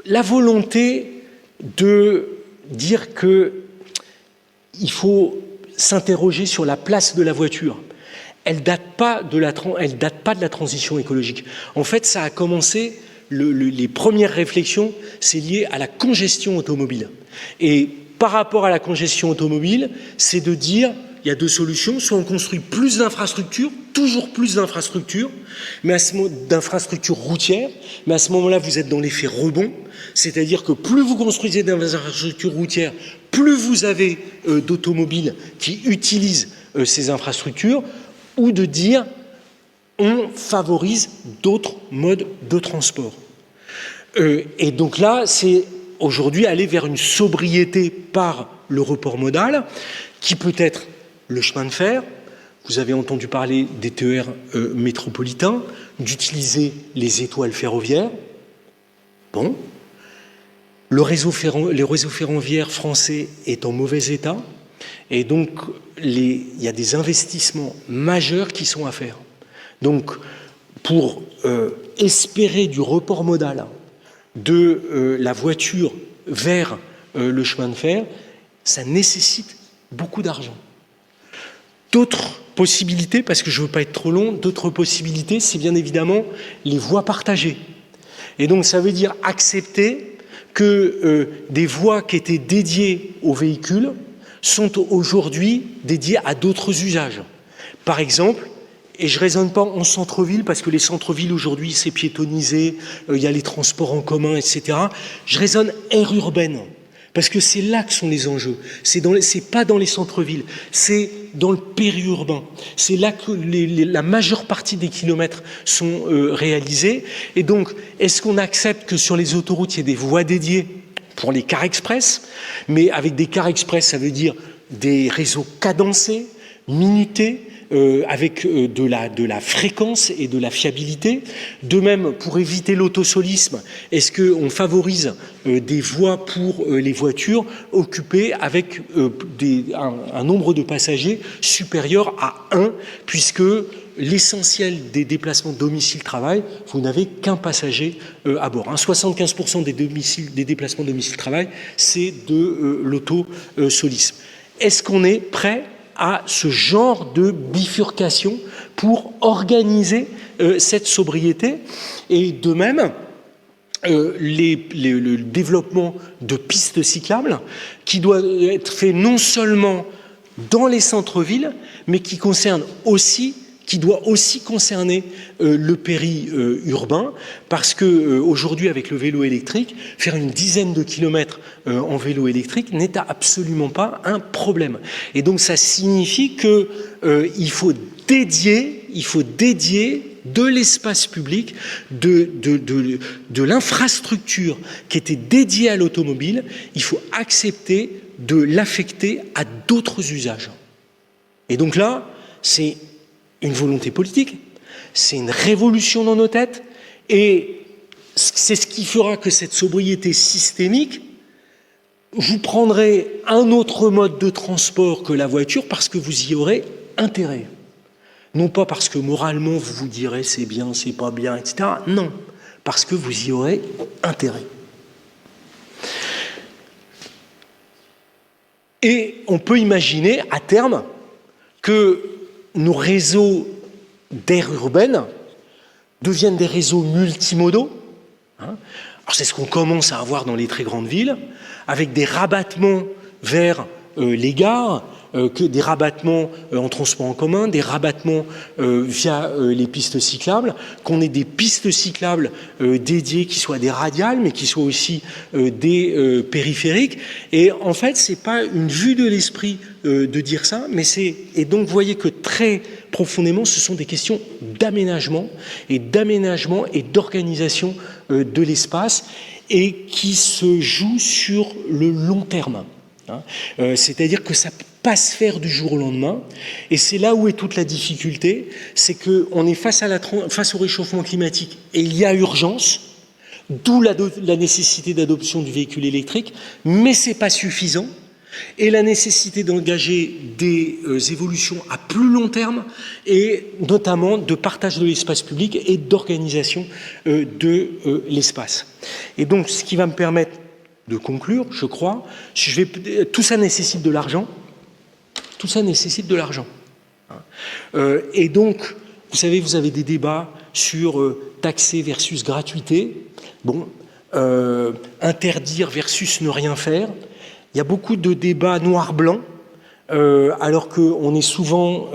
La volonté de dire qu'il faut s'interroger sur la place de la voiture, elle date pas de la transition écologique. En fait, ça a commencé, les premières réflexions, c'est lié à la congestion automobile. Et par rapport à la congestion automobile, c'est de dire, il y a deux solutions, soit on construit plus d'infrastructures, toujours plus d'infrastructures, d'infrastructures routières, mais à ce moment-là, vous êtes dans l'effet rebond, c'est-à-dire que plus vous construisez d'infrastructures routières, plus vous avez d'automobiles qui utilisent ces infrastructures, ou de dire on favorise d'autres modes de transport. Et donc là, c'est aujourd'hui aller vers une sobriété par le report modal, qui peut être le chemin de fer. Vous avez entendu parler des TER métropolitains, d'utiliser les étoiles ferroviaires. Bon. Les réseaux ferroviaires français est en mauvais état, et donc il y a des investissements majeurs qui sont à faire. Donc, pour espérer du report modal de la voiture vers le chemin de fer, ça nécessite beaucoup d'argent. D'autres possibilités, parce que je ne veux pas être trop long, d'autres possibilités, c'est bien évidemment les voies partagées. Et donc ça veut dire accepter que des voies qui étaient dédiées aux véhicules sont aujourd'hui dédiées à d'autres usages. Par exemple, et je ne raisonne pas en centre-ville, parce que les centres-villes aujourd'hui, c'est piétonnisé, il y a les transports en commun, etc. Je raisonne aire urbaine, parce que c'est là que sont les enjeux. C'est pas dans les centres-villes, c'est dans le périurbain. C'est là que la majeure partie des kilomètres sont réalisés. Et donc, est-ce qu'on accepte que sur les autoroutes, il y ait des voies dédiées pour les cars express? Mais avec des cars express, ça veut dire des réseaux cadencés, minutés, avec de la fréquence et de la fiabilité. De même, pour éviter l'autosolisme, est-ce qu'on favorise des voies pour les voitures occupées avec un nombre de passagers supérieur à 1, puisque l'essentiel des déplacements domicile-travail, vous n'avez qu'un passager à bord. 75% des déplacements domicile-travail, c'est de l'autosolisme. Est-ce qu'on est prêt à ce genre de bifurcation pour organiser cette sobriété? Et de même, le développement de pistes cyclables qui doit être fait non seulement dans les centres-villes, mais qui doit aussi concerner le périurbain, parce que aujourd'hui, avec le vélo électrique, faire une dizaine de kilomètres en vélo électrique n'est absolument pas un problème. Et donc, ça signifie que il faut dédier de l'espace public, de l'infrastructure qui était dédiée à l'automobile, il faut accepter de l'affecter à d'autres usages. Et donc là, c'est une volonté politique, c'est une révolution dans nos têtes, et c'est ce qui fera que cette sobriété systémique, vous prendrez un autre mode de transport que la voiture parce que vous y aurez intérêt. Non pas parce que moralement vous vous direz c'est bien, c'est pas bien, etc. Non, parce que vous y aurez intérêt. Et on peut imaginer à terme que nos réseaux d'aire urbaine deviennent des réseaux multimodaux. Alors c'est ce qu'on commence à avoir dans les très grandes villes, avec des rabattements vers les gares, des rabattements en transport en commun, des rabattements via les pistes cyclables, qu'on ait des pistes cyclables dédiées qui soient des radiales, mais qui soient aussi des périphériques. Et en fait, c'est pas une vue de l'esprit de dire ça, mais et donc vous voyez que très profondément, ce sont des questions d'aménagement et d'organisation de l'espace, et qui se jouent sur le long terme. C'est-à-dire que ça pas se faire du jour au lendemain, et c'est là où est toute la difficulté, c'est qu'on est face au réchauffement climatique, et il y a urgence, d'où la nécessité d'adoption du véhicule électrique, mais c'est pas suffisant, et la nécessité d'engager des évolutions à plus long terme, et notamment de partage de l'espace public et d'organisation de l'espace. Et donc, ce qui va me permettre de conclure, je crois, tout ça nécessite de l'argent. Tout ça nécessite de l'argent. Et donc, vous savez, vous avez des débats sur taxer versus gratuité, interdire versus ne rien faire. Il y a beaucoup de débats noir-blanc, alors qu'on est souvent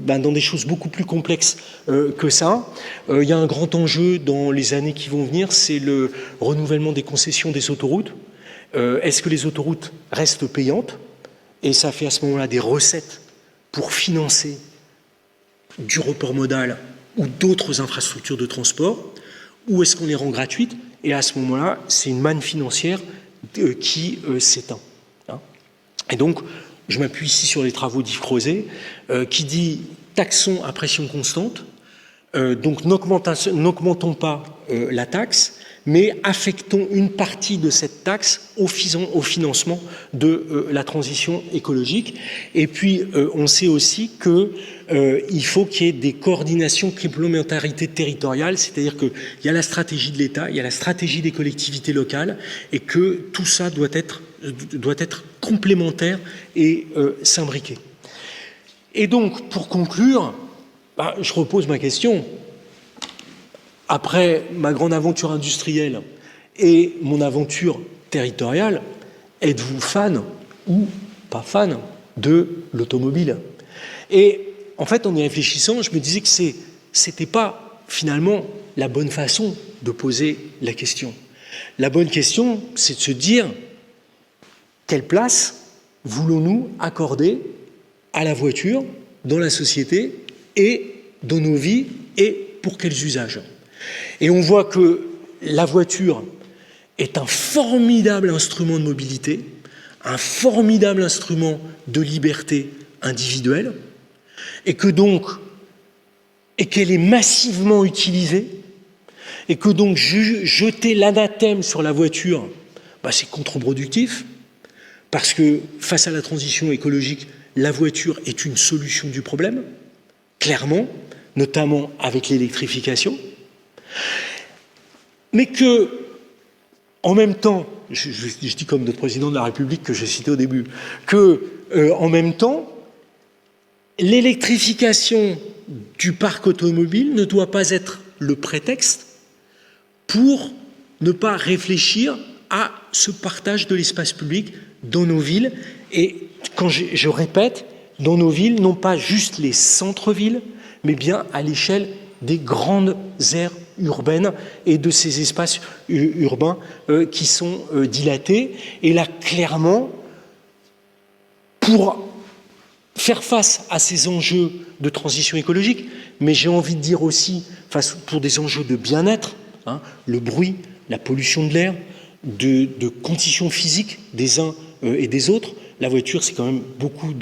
dans des choses beaucoup plus complexes que ça. Il y a un grand enjeu dans les années qui vont venir, c'est le renouvellement des concessions des autoroutes. Est-ce que les autoroutes restent payantes ? Et ça fait à ce moment-là des recettes pour financer du report modal ou d'autres infrastructures de transport, ou est-ce qu'on les rend gratuites? Et à ce moment-là, c'est une manne financière qui s'éteint. Et donc, je m'appuie ici sur les travaux d'Yves Crozet, qui dit « taxons à pression constante », donc n'augmentons pas la taxe, mais affectons une partie de cette taxe au financement de la transition écologique. Et puis, on sait aussi qu'il faut qu'il y ait des coordinations, complémentarités territoriales, c'est-à-dire qu'il y a la stratégie de l'État, il y a la stratégie des collectivités locales, et que tout ça doit être complémentaire et s'imbriquer. Et donc, pour conclure, je repose ma question. Après ma grande aventure industrielle et mon aventure territoriale, êtes-vous fan ou pas fan de l'automobile? Et en fait, en y réfléchissant, je me disais que c'était pas finalement la bonne façon de poser la question. La bonne question, c'est de se dire quelle place voulons-nous accorder à la voiture dans la société et dans nos vies et pour quels usages. Et on voit que la voiture est un formidable instrument de mobilité, un formidable instrument de liberté individuelle, et qu'elle est massivement utilisée, et que donc jeter l'anathème sur la voiture, c'est contre-productif, parce que face à la transition écologique, la voiture est une solution du problème, clairement, notamment avec l'électrification, mais que, en même temps, je dis comme notre président de la République que j'ai cité au début, en même temps, l'électrification du parc automobile ne doit pas être le prétexte pour ne pas réfléchir à ce partage de l'espace public dans nos villes. Et quand je répète, dans nos villes, non pas juste les centres-villes, mais bien à l'échelle des grandes aires urbaines et de ces espaces urbains qui sont dilatés. Et là, clairement, pour faire face à ces enjeux de transition écologique, mais j'ai envie de dire aussi pour des enjeux de bien-être, le bruit, la pollution de l'air, de conditions physiques des uns et des autres. La voiture, c'est quand même beaucoup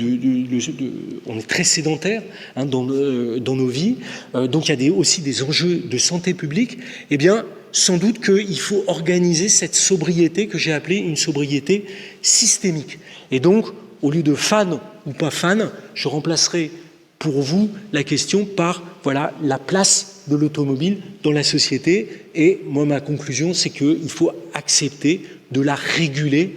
on est très sédentaire dans nos vies, donc il y a aussi des enjeux de santé publique. Eh bien, sans doute qu'il faut organiser cette sobriété que j'ai appelée une sobriété systémique. Et donc, au lieu de fan ou pas fan, je remplacerai pour vous la question par la place de l'automobile dans la société. Et moi, ma conclusion, c'est qu'il faut accepter de la réguler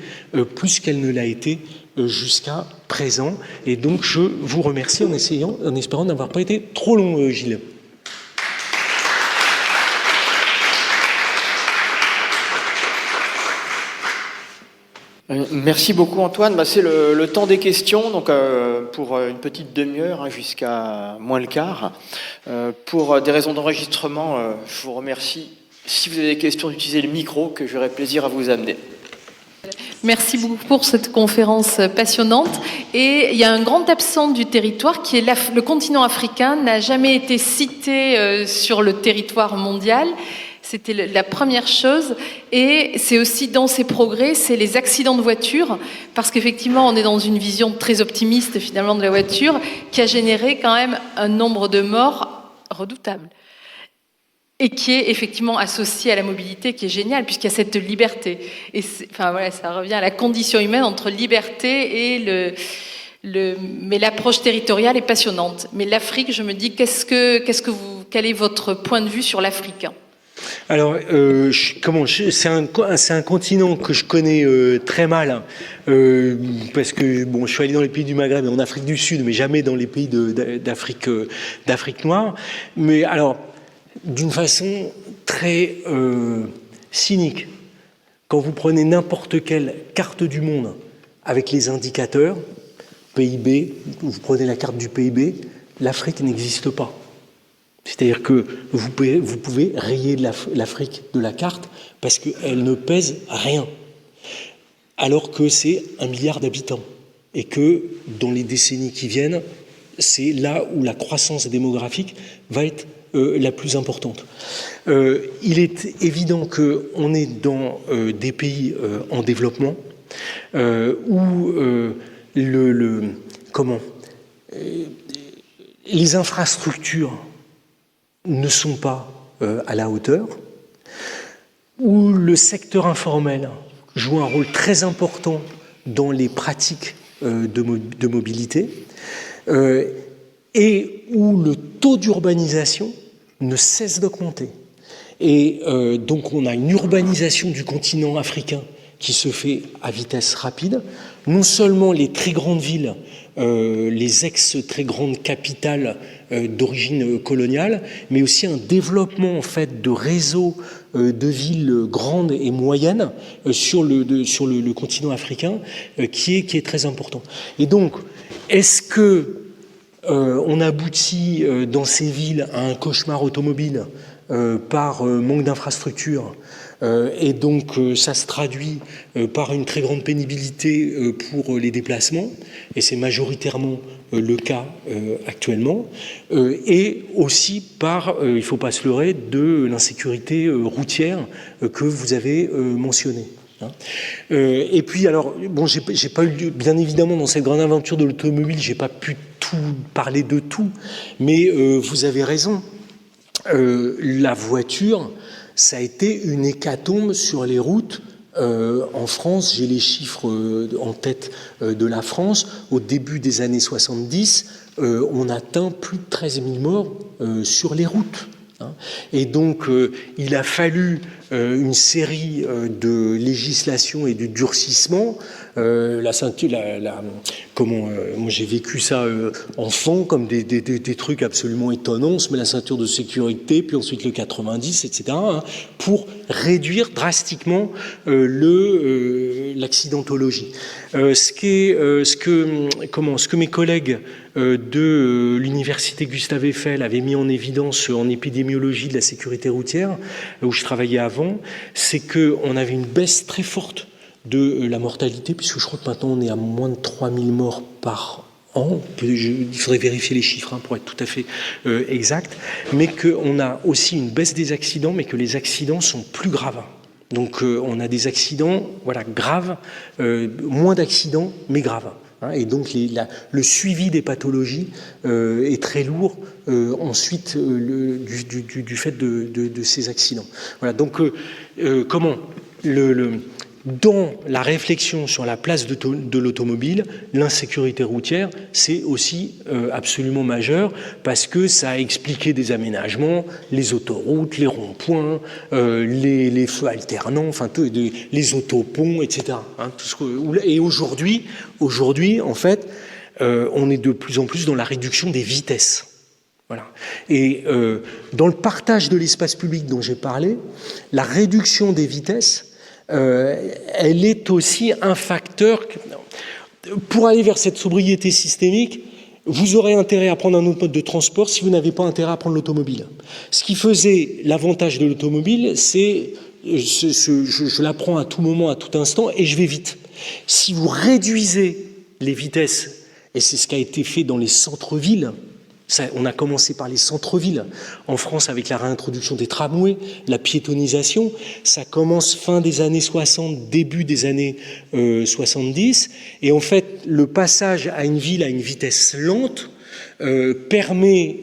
plus qu'elle ne l'a été jusqu'à présent. Et donc, je vous remercie en espérant n'avoir pas été trop long, Gilles. Merci beaucoup Antoine. C'est le temps des questions, donc pour une petite demi-heure jusqu'à moins le quart. Pour des raisons d'enregistrement, je vous remercie. Si vous avez des questions, d'utiliser le micro que j'aurai plaisir à vous amener. Merci beaucoup pour cette conférence passionnante. Et il y a un grand absent du territoire qui est le continent africain, n'a jamais été cité sur le territoire mondial. C'était la première chose. Et c'est aussi dans ces progrès, c'est les accidents de voiture, parce qu'effectivement, on est dans une vision très optimiste finalement de la voiture, qui a généré quand même un nombre de morts redoutable. Et qui est effectivement associé à la mobilité, qui est génial, puisqu'il y a cette liberté. Et ça revient à la condition humaine entre liberté et mais l'approche territoriale est passionnante. Mais l'Afrique, je me dis, quel est votre point de vue sur l'Afrique ? Alors, c'est un continent que je connais très mal, parce que je suis allé dans les pays du Maghreb et en Afrique du Sud, mais jamais dans les pays d'Afrique noire. Mais alors, d'une façon très cynique, quand vous prenez n'importe quelle carte du monde avec les indicateurs, PIB, vous prenez la carte du PIB, l'Afrique n'existe pas. C'est-à-dire que vous pouvez rayer l'Afrique de la carte parce qu'elle ne pèse rien, alors que c'est 1 milliard d'habitants et que dans les décennies qui viennent, c'est là où la croissance démographique va être la plus importante. Il est évident qu'on est dans des pays en développement où les infrastructures ne sont pas à la hauteur, où le secteur informel joue un rôle très important dans les pratiques de mobilité, et où le taux d'urbanisation ne cesse d'augmenter. Et donc on a une urbanisation du continent africain qui se fait à vitesse rapide. Non seulement les très grandes villes, les ex-très grandes capitales d'origine coloniale, mais aussi un développement en fait de réseaux de villes grandes et moyennes sur le continent africain qui est très important. Et donc, est-ce que on aboutit dans ces villes à un cauchemar automobile par manque d'infrastructures et donc ça se traduit par une très grande pénibilité pour les déplacements, et c'est majoritairement le cas actuellement, et aussi par, il ne faut pas se leurrer, de l'insécurité routière que vous avez mentionnée. Et puis alors, bon, j'ai pas eu, bien évidemment, dans cette grande aventure de l'automobile, j'ai pas pu tout parler de tout, mais vous avez raison. La voiture, ça a été une hécatombe sur les routes. En France, j'ai les chiffres en tête de la France. Au début des années 70, on atteint plus de 13 000 morts sur les routes. Et donc, il a fallu une série de législations et de durcissements. La ceinture, moi j'ai vécu ça enfant comme des trucs absolument étonnants. On se met la ceinture de sécurité, puis ensuite le 90, etc. Pour réduire drastiquement l'accidentologie. Ce que mes collègues de l'université Gustave Eiffel avaient mis en évidence en épidémiologie de la sécurité routière, où je travaillais avant, c'est qu'on avait une baisse très forte de la mortalité, puisque je crois que maintenant on est à moins de 3000 morts par an. Il faudrait vérifier les chiffres pour être tout à fait exact, mais qu'on a aussi une baisse des accidents, mais que les accidents sont plus graves. Donc on a des accidents graves, moins d'accidents, mais graves. Et donc le suivi des pathologies est très lourd ensuite du fait de ces accidents. Voilà, donc comment dans la réflexion sur la place de l'automobile, l'insécurité routière, c'est aussi absolument majeur, parce que ça a expliqué des aménagements, les autoroutes, les ronds-points, les feux alternants, enfin les autoponts, etc. Et aujourd'hui, en fait, on est de plus en plus dans la réduction des vitesses. Voilà. Et dans le partage de l'espace public dont j'ai parlé, la réduction des vitesses, elle est aussi un facteur. Pour aller vers cette sobriété systémique, vous aurez intérêt à prendre un autre mode de transport si vous n'avez pas intérêt à prendre l'automobile. Ce qui faisait l'avantage de l'automobile, c'est je la prends à tout moment, à tout instant, et je vais vite. Si vous réduisez les vitesses, et c'est ce qui a été fait dans les centres-villes, on a commencé par les centres-villes. En France, avec la réintroduction des tramways, la piétonisation, ça commence fin des années 60, début des années 70. Et en fait, le passage à une ville à une vitesse lente permet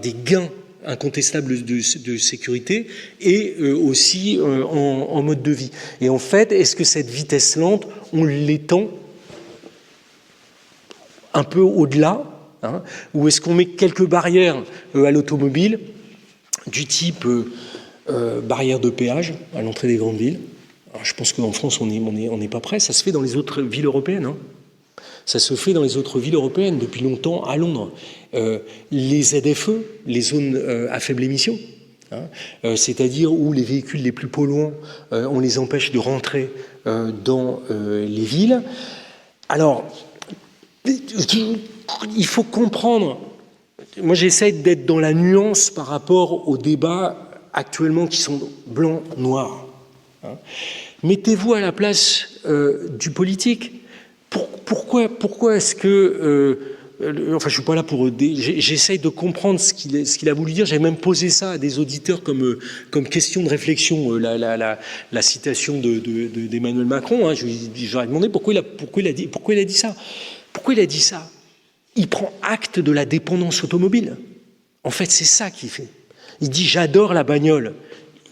des gains incontestables de sécurité et aussi en mode de vie. Et en fait, est-ce que cette vitesse lente, on l'étend un peu au-delà, ou est-ce qu'on met quelques barrières à l'automobile, du type barrière de péage à l'entrée des grandes villes? Alors, je pense qu'en France, on n'est pas prêt. Ça se fait dans les autres villes européennes. Ça se fait dans les autres villes européennes depuis longtemps à Londres. Les ZFE, les zones à faible émission, c'est-à-dire où les véhicules les plus polluants, on les empêche de rentrer dans les villes. Alors, il faut comprendre, moi j'essaie d'être dans la nuance par rapport aux débats actuellement qui sont blancs, noirs. Mettez-vous à la place du politique. Pourquoi est-ce que... enfin, je ne suis pas là pour... J'essaie de comprendre ce qu'il a voulu dire. J'avais même posé ça à des auditeurs comme question de réflexion, la citation d'Emmanuel Macron. Je lui ai demandé pourquoi il a dit ça. Pourquoi il a dit ça? Il prend acte de la dépendance automobile. En fait, c'est ça qu'il fait. Il dit « j'adore la bagnole ».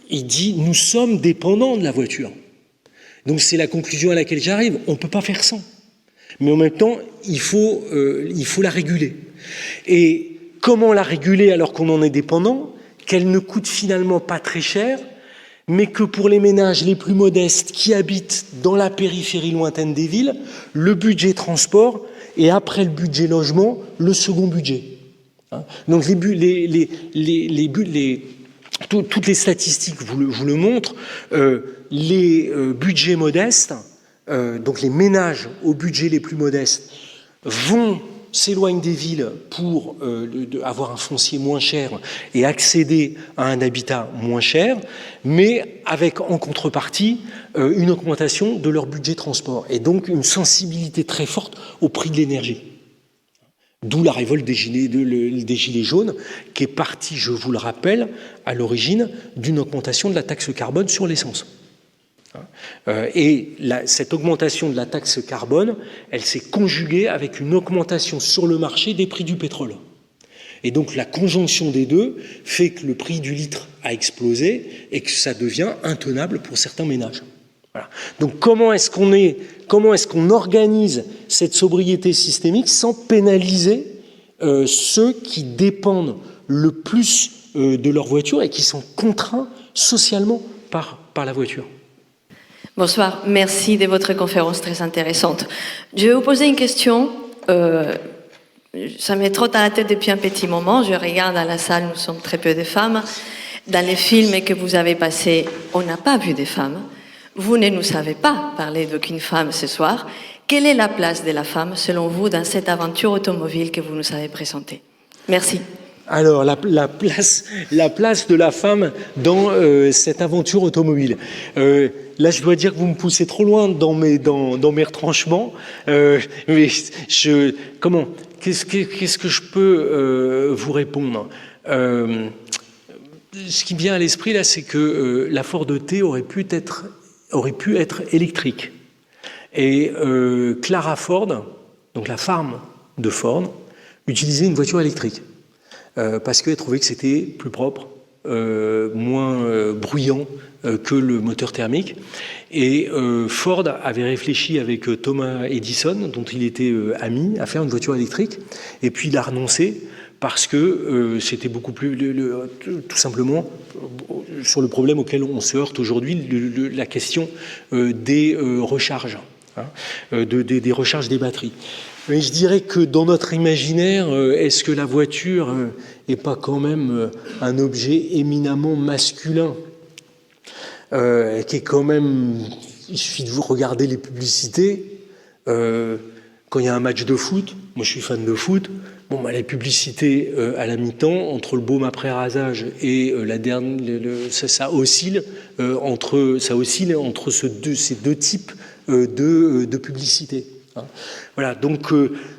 Il dit « nous sommes dépendants de la voiture ». Donc c'est la conclusion à laquelle j'arrive. On ne peut pas faire sans. Mais en même temps, il faut la réguler. Et comment la réguler alors qu'on en est dépendant? Qu'elle ne coûte finalement pas très cher, mais que pour les ménages les plus modestes qui habitent dans la périphérie lointaine des villes, le budget transport et après le budget logement, le second budget. Donc toutes les statistiques vous le montrent, les budgets modestes, donc les ménages aux budgets les plus modestes, s'éloignent des villes pour avoir un foncier moins cher et accéder à un habitat moins cher, mais avec en contrepartie une augmentation de leur budget transport et donc une sensibilité très forte au prix de l'énergie. D'où la révolte des gilets jaunes, qui est partie, je vous le rappelle, à l'origine d'une augmentation de la taxe carbone sur l'essence. Et cette augmentation de la taxe carbone, elle s'est conjuguée avec une augmentation sur le marché des prix du pétrole. Et donc la conjonction des deux fait que le prix du litre a explosé et que ça devient intenable pour certains ménages. Voilà. Donc comment est-ce qu'on organise cette sobriété systémique sans pénaliser ceux qui dépendent le plus de leur voiture et qui sont contraints socialement par la voiture? Bonsoir, merci de votre conférence très intéressante. Je vais vous poser une question. Ça me trotte à la tête depuis un petit moment. Je regarde à la salle, nous sommes très peu de femmes. Dans les films que vous avez passés, on n'a pas vu de femmes. Vous ne nous avez pas parlé d'aucune femme ce soir. Quelle est la place de la femme, selon vous, dans cette aventure automobile que vous nous avez présentée? Merci. Alors, la place de la femme dans cette aventure automobile. Là, je dois dire que vous me poussez trop loin dans mes retranchements. Mais qu'est-ce que je peux vous répondre? Ce qui me vient à l'esprit, là, c'est que la Ford T aurait pu être électrique. Et Clara Ford, donc la femme de Ford, utilisait une voiture électrique. Parce qu'elle trouvait que c'était plus propre, moins bruyant que le moteur thermique. Et Ford avait réfléchi avec Thomas Edison, dont il était ami, à faire une voiture électrique. Et puis il a renoncé parce que c'était beaucoup plus, tout simplement, sur le problème auquel on se heurte aujourd'hui, la question des recharges, des recharges des batteries. Mais je dirais que dans notre imaginaire, est-ce que la voiture n'est pas quand même un objet éminemment masculin, qui est quand même... Il suffit de vous regarder les publicités. Quand il y a un match de foot, moi je suis fan de foot, les publicités à la mi-temps, entre le baume après rasage et la dernière, ça oscille entre ces deux types de publicités. Voilà, donc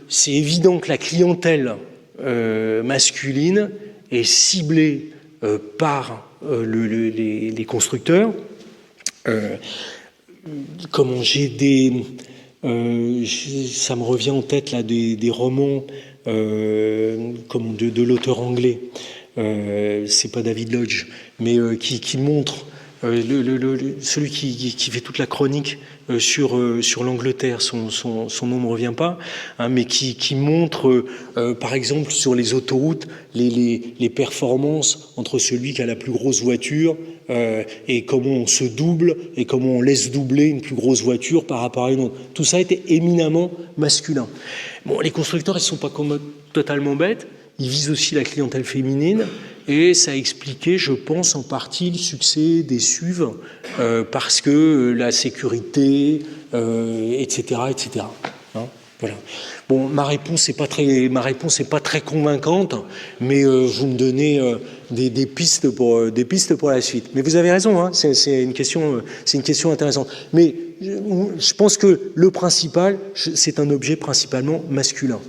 c'est évident que la clientèle masculine est ciblée par les constructeurs. Ça me revient en tête là des romans comme de l'auteur anglais. C'est pas David Lodge, mais qui montre celui qui fait toute la chronique sur l'Angleterre, son nom ne me revient pas, mais qui montre, par exemple, sur les autoroutes, les performances entre celui qui a la plus grosse voiture et comment on se double et comment on laisse doubler une plus grosse voiture par rapport à une autre. Tout ça était éminemment masculin. Les constructeurs, ils ne sont pas totalement bêtes. Ils visent aussi la clientèle féminine et ça a expliqué, je pense, en partie le succès des SUV parce que la sécurité, etc. Voilà. Ma réponse n'est pas très convaincante, mais vous me donnez des pistes pour la suite. Mais vous avez raison, c'est une question intéressante. Mais je pense que le principal, c'est un objet principalement masculin.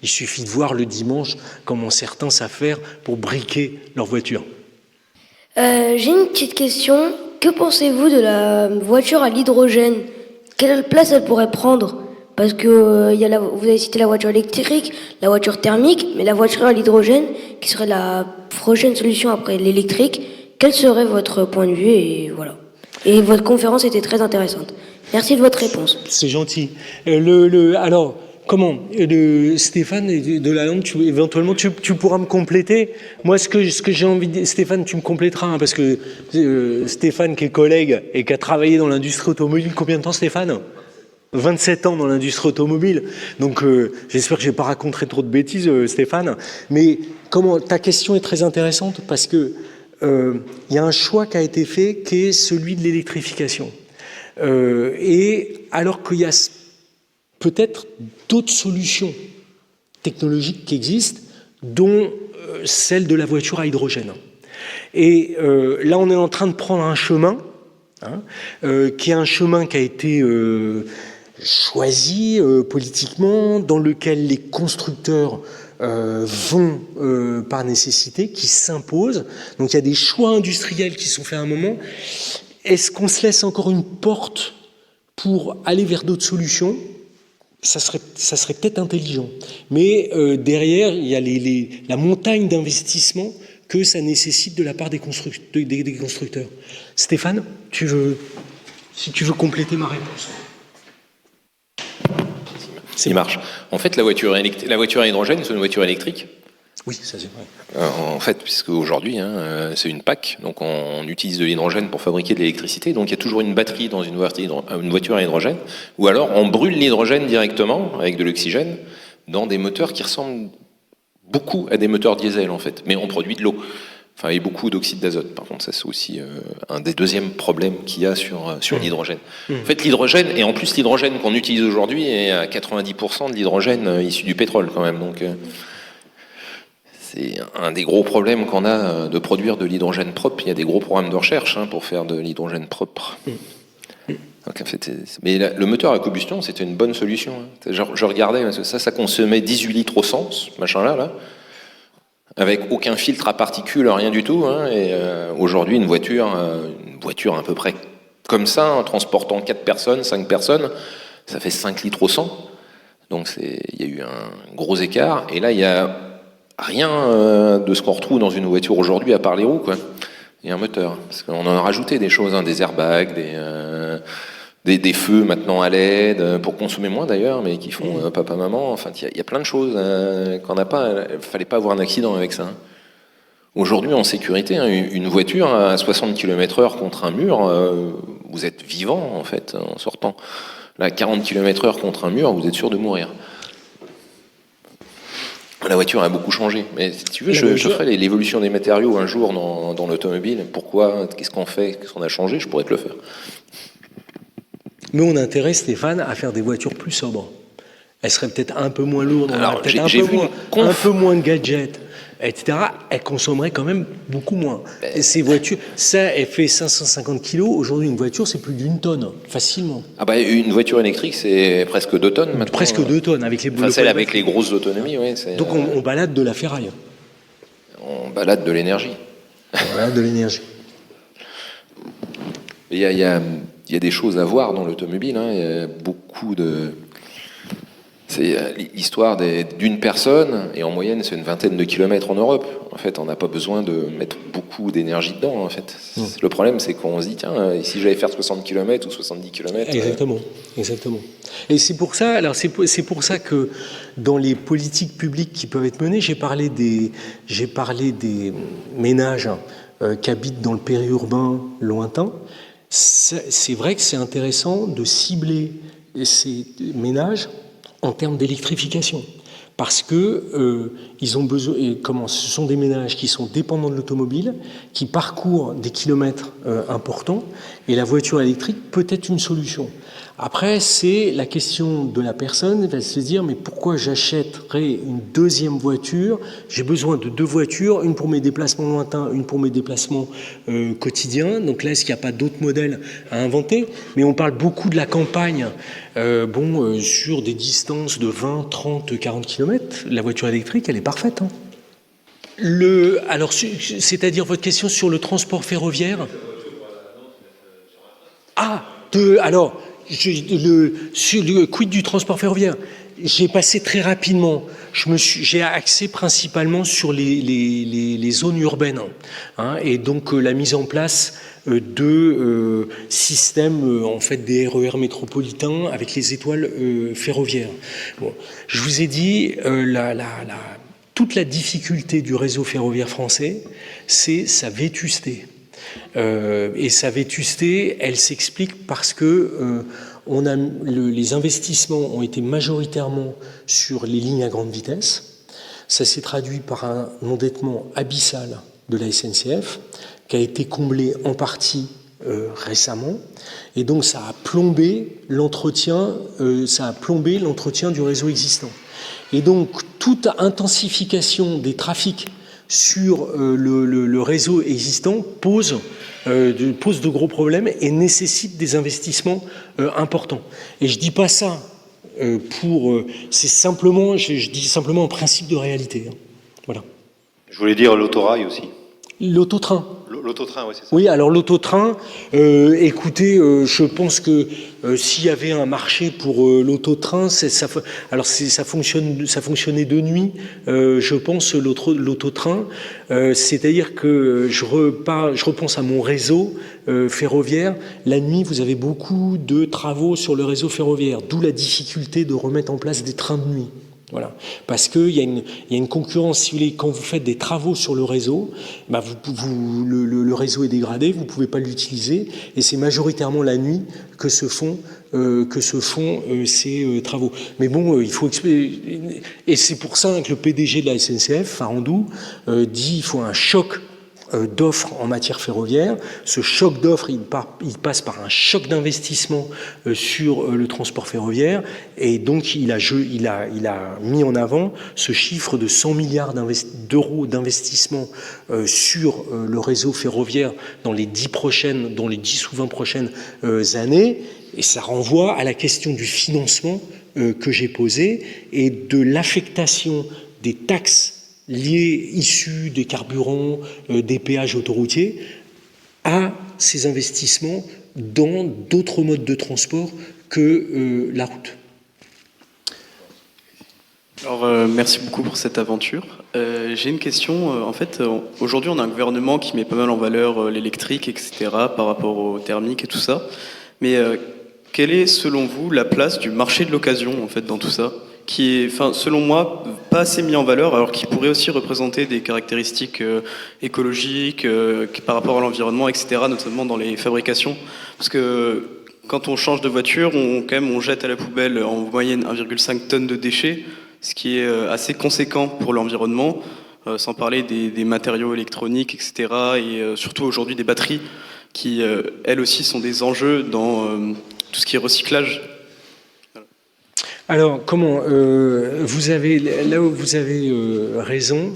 Il suffit de voir le dimanche comment certains savent faire pour briquer leur voiture. J'ai une petite question. Que pensez-vous de la voiture à l'hydrogène? Quelle place elle pourrait prendre? Parce que vous avez cité la voiture électrique, la voiture thermique, mais la voiture à l'hydrogène, qui serait la prochaine solution après l'électrique, quel serait votre point de vue? Et voilà. Et votre conférence était très intéressante. Merci de votre réponse. C'est gentil. Alors... Comment Stéphane de la Lande, éventuellement tu pourras me compléter. Moi, ce que j'ai envie de dire, Stéphane, tu me compléteras, parce que Stéphane, qui est collègue et qui a travaillé dans l'industrie automobile, combien de temps, Stéphane? 27 ans dans l'industrie automobile. Donc, j'espère que je n'ai pas raconté trop de bêtises, Stéphane. Mais ta question est très intéressante parce que il y a un choix qui a été fait qui est celui de l'électrification. Et alors qu'il y a peut-être d'autres solutions technologiques qui existent, dont celle de la voiture à hydrogène. Et là, on est en train de prendre un chemin, qui est un chemin qui a été choisi politiquement, dans lequel les constructeurs vont par nécessité, qui s'imposent. Donc il y a des choix industriels qui sont faits à un moment. Est-ce qu'on se laisse encore une porte pour aller vers d'autres solutions ? Ça serait peut-être intelligent. Mais derrière, il y a la montagne d'investissement que ça nécessite de la part des constructeurs. Stéphane, si tu veux compléter ma réponse. Ça marche. En fait, la voiture à hydrogène, c'est une voiture électrique. Oui, ça c'est vrai. En fait, puisque aujourd'hui, c'est une PAC, donc on utilise de l'hydrogène pour fabriquer de l'électricité, donc il y a toujours une batterie dans une voiture à hydrogène, ou alors on brûle l'hydrogène directement avec de l'oxygène dans des moteurs qui ressemblent beaucoup à des moteurs diesel en fait, mais on produit de l'eau. Enfin, et beaucoup d'oxyde d'azote. Par contre, ça c'est aussi un des deuxièmes problèmes qu'il y a sur l'hydrogène. En fait, l'hydrogène, et en plus l'hydrogène qu'on utilise aujourd'hui est à 90% de l'hydrogène issu du pétrole quand même. Donc c'est un des gros problèmes qu'on a de produire de l'hydrogène propre. Il y a des gros programmes de recherche pour faire de l'hydrogène propre. Donc, en fait, mais le moteur à combustion, c'était une bonne solution. Je regardais, parce que ça consommait 18 litres au sens, ce machin-là, avec aucun filtre à particules, rien du tout. Et aujourd'hui, une voiture à peu près comme ça, transportant 4 personnes, 5 personnes, ça fait 5 litres au 100. Donc il y a eu un gros écart. Et là, il y a rien de ce qu'on retrouve dans une voiture aujourd'hui, à part les roues, quoi. Et un moteur. Parce qu'on en a rajouté des choses, des airbags, des feux maintenant à LED, pour consommer moins d'ailleurs, mais qui font papa-maman. Enfin, il y a plein de choses qu'on n'a pas. Il ne fallait pas avoir un accident avec ça. Aujourd'hui, en sécurité, une voiture à 60 km/h contre un mur, vous êtes vivant, en fait, en sortant. Là, 40 km/h contre un mur, vous êtes sûr de mourir. La voiture a beaucoup changé, mais si tu veux, je ferai l'évolution des matériaux un jour dans l'automobile. Pourquoi, qu'est-ce qu'on fait, qu'est-ce qu'on a changé, je pourrais te le faire. Mais on a intérêt, Stéphane, à faire des voitures plus sobres. Elles seraient peut-être un peu moins lourdes, un peu moins de gadgets, etc. Elles consommeraient quand même beaucoup moins. Et ces voitures, ça, elle fait 550 kilos. Aujourd'hui, une voiture, c'est plus d'1 tonne, facilement. Ah bah, une voiture électrique, c'est presque 2 tonnes maintenant. Presque 2 tonnes, avec les boulots. Celle avec les grosses autonomies, oui. Donc on balade de la ferraille. On balade de l'énergie. On balade de l'énergie. Il y a des choses à voir dans l'automobile. Il y a beaucoup de... C'est l'histoire d'une personne, et en moyenne, c'est une vingtaine de kilomètres en Europe. En fait, on n'a pas besoin de mettre beaucoup d'énergie dedans, en fait. Le problème, c'est qu'on se dit, tiens, si j'allais faire 60 km ou 70 km... Exactement. Et c'est pour ça, que dans les politiques publiques qui peuvent être menées, j'ai parlé des ménages qui habitent dans le périurbain lointain. C'est vrai que c'est intéressant de cibler ces ménages en termes d'électrification, parce que ils ont besoin. Ce sont des ménages qui sont dépendants de l'automobile, qui parcourent des kilomètres importants, et la voiture électrique peut être une solution. Après, c'est la question de la personne, elle va se dire, mais pourquoi j'achèterais une deuxième voiture ? J'ai besoin de 2 voitures, une pour mes déplacements lointains, une pour mes déplacements quotidiens. Donc là, est-ce qu'il n'y a pas d'autres modèles à inventer ? Mais on parle beaucoup de la campagne, sur des distances de 20, 30, 40 km. La voiture électrique, elle est parfaite. Alors, c'est-à-dire votre question sur le transport ferroviaire ? Sur le quid du transport ferroviaire, j'ai passé très rapidement. J'ai axé principalement sur les zones urbaines, et donc la mise en place de systèmes, en fait, des RER métropolitains avec les étoiles ferroviaires. Bon, je vous ai dit, toute la difficulté du réseau ferroviaire français, c'est sa vétusté. Et sa vétusté, elle s'explique parce que les investissements ont été majoritairement sur les lignes à grande vitesse. Ça s'est traduit par un endettement abyssal de la SNCF, qui a été comblé en partie récemment, et donc ça a plombé l'entretien du réseau existant. Et donc toute intensification des trafics sur le réseau existant pose de gros problèmes et nécessite des investissements importants. Et je dis pas ça c'est simplement, je dis simplement un principe de réalité. Voilà. Je voulais dire l'autorail aussi. L'autotrain. L'autotrain, oui, c'est ça. Oui, alors l'autotrain, écoutez, je pense que s'il y avait un marché pour l'autotrain, ça fonctionnait de nuit, je pense, l'autotrain. C'est-à-dire que je repense à mon réseau ferroviaire. La nuit, vous avez beaucoup de travaux sur le réseau ferroviaire, d'où la difficulté de remettre en place des trains de nuit. Voilà. Parce qu'il y a une concurrence, si vous voulez, quand vous faites des travaux sur le réseau, le réseau est dégradé, vous ne pouvez pas l'utiliser, et c'est majoritairement la nuit que se font ces travaux. Mais bon, il faut et c'est pour ça que le PDG de la SNCF, Farandou, dit qu'il faut un choc d'offres en matière ferroviaire. Ce choc d'offres, il passe par un choc d'investissement sur le transport ferroviaire, et donc il a mis en avant ce chiffre de 100 milliards d'euros d'investissement sur le réseau ferroviaire dans les 10 ou 20 prochaines années, et ça renvoie à la question du financement que j'ai posée et de l'affectation des taxes issus des carburants, des péages autoroutiers, à ces investissements dans d'autres modes de transport que la route. Alors, merci beaucoup pour cette aventure. J'ai une question. En fait, aujourd'hui, on a un gouvernement qui met pas mal en valeur l'électrique, etc., par rapport au thermique et tout ça. Mais quelle est, selon vous, la place du marché de l'occasion, en fait, dans tout ça, qui est, selon moi, pas assez mis en valeur, alors qu'il pourrait aussi représenter des caractéristiques écologiques par rapport à l'environnement, etc., notamment dans les fabrications. Parce que quand on change de voiture, on jette à la poubelle en moyenne 1,5 tonnes de déchets, ce qui est assez conséquent pour l'environnement, sans parler des matériaux électroniques, etc., et surtout aujourd'hui des batteries, qui, elles aussi, sont des enjeux dans tout ce qui est recyclage. Alors, vous avez raison,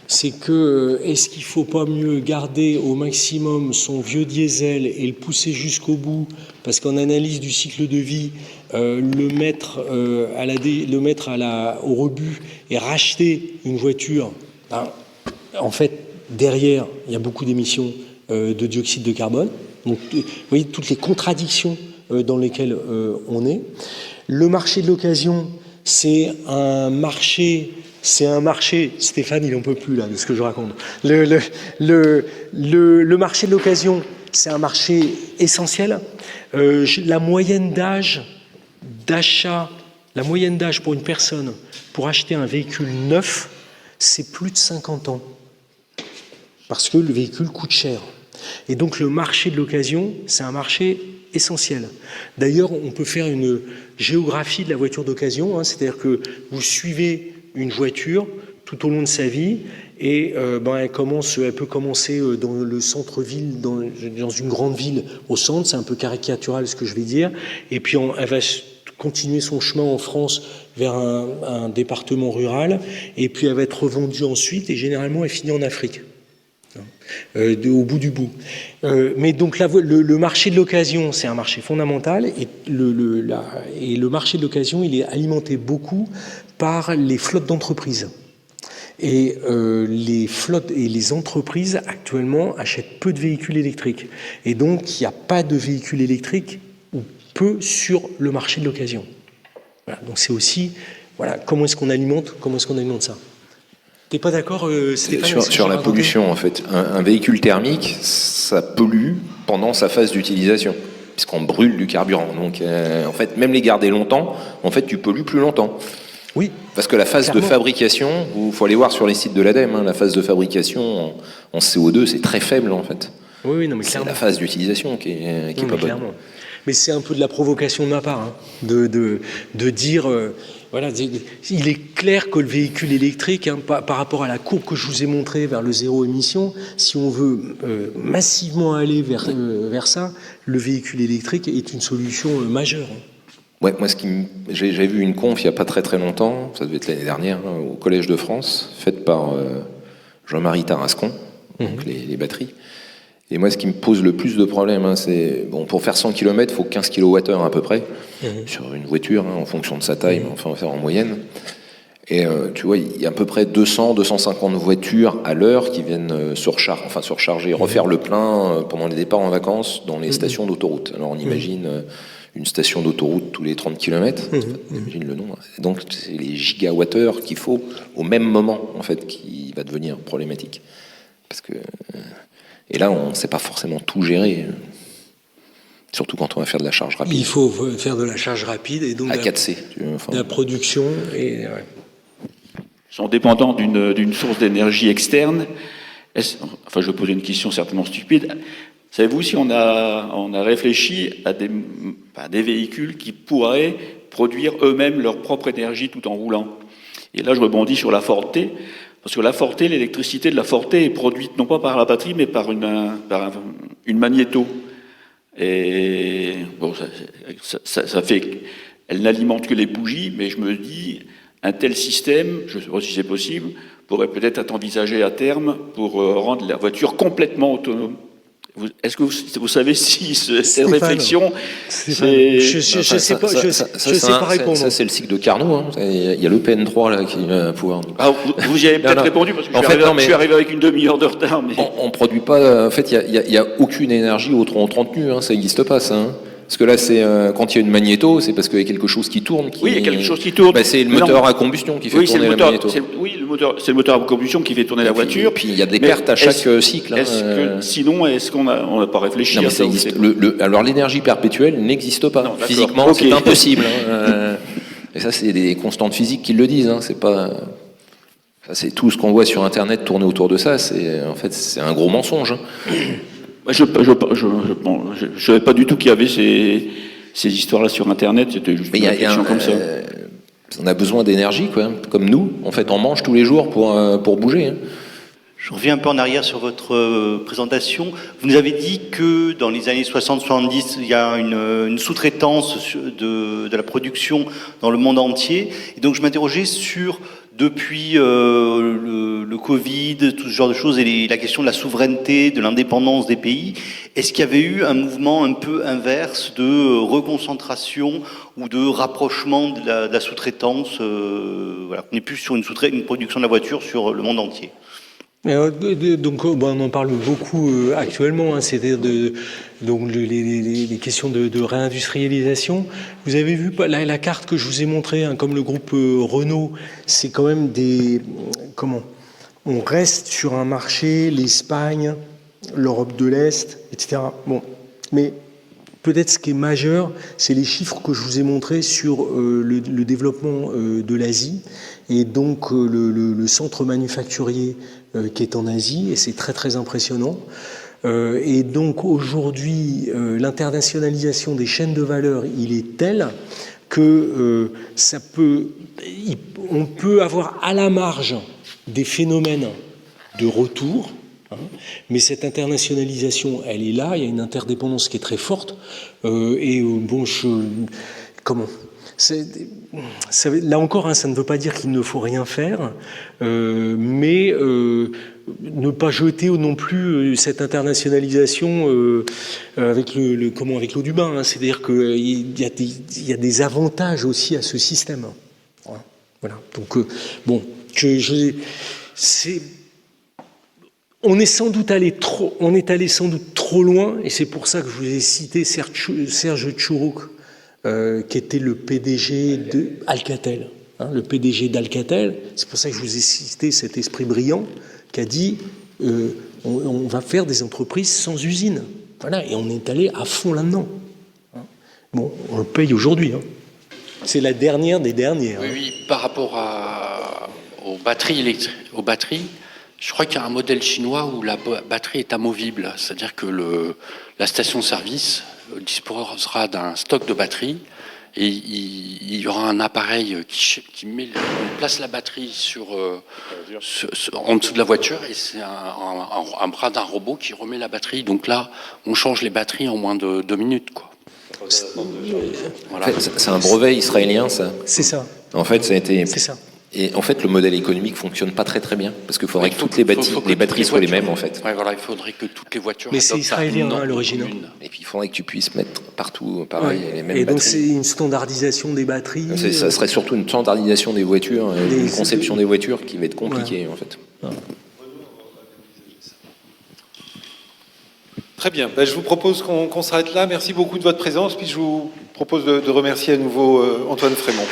c'est que est-ce qu'il ne faut pas mieux garder au maximum son vieux diesel et le pousser jusqu'au bout, parce qu'en analyse du cycle de vie, le mettre au rebut et racheter une voiture, en fait, derrière, il y a beaucoup d'émissions de dioxyde de carbone. Donc, vous voyez toutes les contradictions dans lesquelles on est. Le marché de l'occasion, c'est un marché. Stéphane, il n'en peut plus là de ce que je raconte. Le marché de l'occasion, c'est un marché essentiel. La moyenne d'âge pour une personne pour acheter un véhicule neuf, c'est plus de 50 ans, parce que le véhicule coûte cher. Et donc le marché de l'occasion, c'est un marché essentiel. D'ailleurs, on peut faire une géographie de la voiture d'occasion, c'est-à-dire que vous suivez une voiture tout au long de sa vie, et elle peut commencer dans le centre-ville, dans une grande ville au centre, c'est un peu caricatural ce que je vais dire, et puis elle va continuer son chemin en France vers un département rural, et puis elle va être revendue ensuite, et généralement elle finit en Afrique. Au bout du bout. Mais donc le marché de l'occasion, c'est un marché fondamental, et le marché de l'occasion, il est alimenté beaucoup par les flottes d'entreprises. Et les flottes et les entreprises actuellement achètent peu de véhicules électriques. Et donc il n'y a pas de véhicules électriques, ou peu, sur le marché de l'occasion. Voilà, donc c'est aussi, comment est-ce qu'on alimente ça? T'es pas d'accord, Stéphane, sur la pollution, en fait. Un véhicule thermique, ça pollue pendant sa phase d'utilisation, puisqu'on brûle du carburant. Donc, en fait, même les garder longtemps, en fait, tu pollues plus longtemps. Oui. Parce que la phase de fabrication, il faut aller voir sur les sites de l'ADEME, la phase de fabrication en CO2, c'est très faible, en fait. Oui, non, mais c'est clairement. la phase d'utilisation qui est pas bonne. mais c'est un peu de la provocation de ma part, hein, de dire, voilà, il est clair que le véhicule électrique, hein, par rapport à la courbe que je vous ai montrée vers le zéro émission, si on veut massivement aller vers ça, le véhicule électrique est une solution majeure. Ouais, moi, j'ai vu une conf il n'y a pas très très longtemps, ça devait être l'année dernière, hein, au Collège de France, faite par Jean-Marie Tarascon, donc les batteries. Et moi, ce qui me pose le plus de problèmes, hein, c'est, bon, pour faire 100 km, il faut 15 kWh à peu près, sur une voiture, hein, en fonction de sa taille, mais enfin, on va faire en moyenne. Et tu vois, il y a à peu près 200-250 voitures à l'heure qui viennent surcharger, refaire le plein pendant les départs en vacances dans les stations d'autoroute. Alors on imagine une station d'autoroute tous les 30 km, on imagine le nombre. Donc c'est les gigawattheures qu'il faut au même moment, en fait, qui va devenir problématique. Parce que, et là, on ne sait pas forcément tout gérer. Surtout quand on va faire de la charge rapide. Il faut faire de la charge rapide et donc à 4C, de la production. Et, ouais. Sont dépendants d'une source d'énergie externe. Enfin, je vais poser une question certainement stupide. Savez-vous si on a réfléchi à des véhicules qui pourraient produire eux-mêmes leur propre énergie tout en roulant? Et là, je rebondis sur la Forte, parce que la Forte, l'électricité de la Forte est produite non pas par la batterie, mais par une magnéto. Et bon, ça fait, elle n'alimente que les bougies, mais je me dis, un tel système, je ne sais pas si c'est possible, pourrait peut-être être envisagé à terme pour rendre la voiture complètement autonome. Est-ce que vous savez si cette réflexion, je sais pas répondre. Ça, c'est le cycle de Carnot. Hein. Il y a le PN3 là qui va pouvoir. Ah, vous y avez peut-être répondu parce que je suis arrivé avec une demi-heure de retard. Mais... On produit pas. En fait, il y a aucune énergie en tenue. Hein, ça n'existe pas, ça. Hein. Parce que là, c'est quand il y a une magnéto, c'est parce qu'il y a quelque chose qui tourne. Oui, il y a quelque chose qui tourne. Bah, c'est le moteur à combustion qui fait tourner la magnéto. C'est le moteur à combustion qui fait tourner la voiture. Puis il y a des pertes à chaque cycle. Sinon, est-ce qu'on n'a pas réfléchi à ça? Alors l'énergie perpétuelle n'existe pas. Non, physiquement, c'est impossible. Et ça, c'est des constantes physiques qui le disent. Hein. C'est pas. Ça, c'est tout ce qu'on voit sur Internet tourner autour de ça. En fait, c'est un gros mensonge. Hein. Je ne savais pas du tout qu'il y avait ces histoires-là sur Internet. C'était juste une réflexion comme ça. On a besoin d'énergie, quoi. Comme nous, en fait, on mange tous les jours pour bouger. Hein. Je reviens un peu en arrière sur votre présentation. Vous nous avez dit que dans les années 60-70, il y a une sous-traitance de la production dans le monde entier. Et donc je m'interrogeais sur, depuis le Covid, tout ce genre de choses, et la question de la souveraineté, de l'indépendance des pays, est-ce qu'il y avait eu un mouvement un peu inverse de reconcentration ou de rapprochement de la sous-traitance, voilà, qu'on n'est plus sur une production de la voiture sur le monde entier? Donc, on en parle beaucoup actuellement, hein, c'est-à-dire donc les questions de réindustrialisation. Vous avez vu la carte que je vous ai montrée, hein, comme le groupe Renault, c'est quand même on reste sur un marché, l'Espagne, l'Europe de l'Est, etc. Bon, mais peut-être ce qui est majeur, c'est les chiffres que je vous ai montrés sur le développement de l'Asie et donc le centre manufacturier qui est en Asie, et c'est très très impressionnant. Et donc aujourd'hui, l'internationalisation des chaînes de valeur, il est tel que on peut avoir à la marge des phénomènes de retour, hein, mais cette internationalisation, elle est là, il y a une interdépendance qui est très forte, là encore, hein, ça ne veut pas dire qu'il ne faut rien faire, mais ne pas jeter non plus cette internationalisation avec l'eau du bain. Hein, c'est-à-dire qu'il y a des avantages aussi à ce système. Voilà. Donc, on est sans doute allé sans doute trop loin, et c'est pour ça que je vous ai cité Serge Tchourouk, qui était le PDG d'Alcatel. Hein, le PDG d'Alcatel, c'est pour ça que je vous ai cité cet esprit brillant qui a dit on va faire des entreprises sans usine. Voilà, et on est allé à fond là-dedans. Hein. Bon, on le paye aujourd'hui. Hein. C'est la dernière des dernières. Oui, par rapport aux batteries, je crois qu'il y a un modèle chinois où la batterie est amovible, c'est-à-dire que la station-service disposera d'un stock de batteries et il y aura un appareil qui place la batterie en dessous de la voiture et c'est un bras d'un robot qui remet la batterie. Donc là, on change les batteries en moins de 2 minutes, quoi. Voilà. En fait, c'est un brevet israélien, ça. C'est ça. En fait, ça a été. C'est ça. Et en fait, le modèle économique fonctionne pas très très bien parce qu'il faudrait que toutes les batteries soient les mêmes en fait. Ouais, voilà, il faudrait que toutes les voitures. Mais c'est israélien à l'origine. Et puis il faudrait que tu puisses mettre partout pareil les mêmes batteries. Et donc c'est une standardisation des batteries. Ça serait surtout une standardisation des voitures, une conception des voitures qui va être compliquée en fait. Très bien. Je vous propose qu'on s'arrête là. Merci beaucoup de votre présence. Puis je vous propose de remercier à nouveau Antoine Frémont.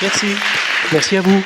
Merci. Merci à vous.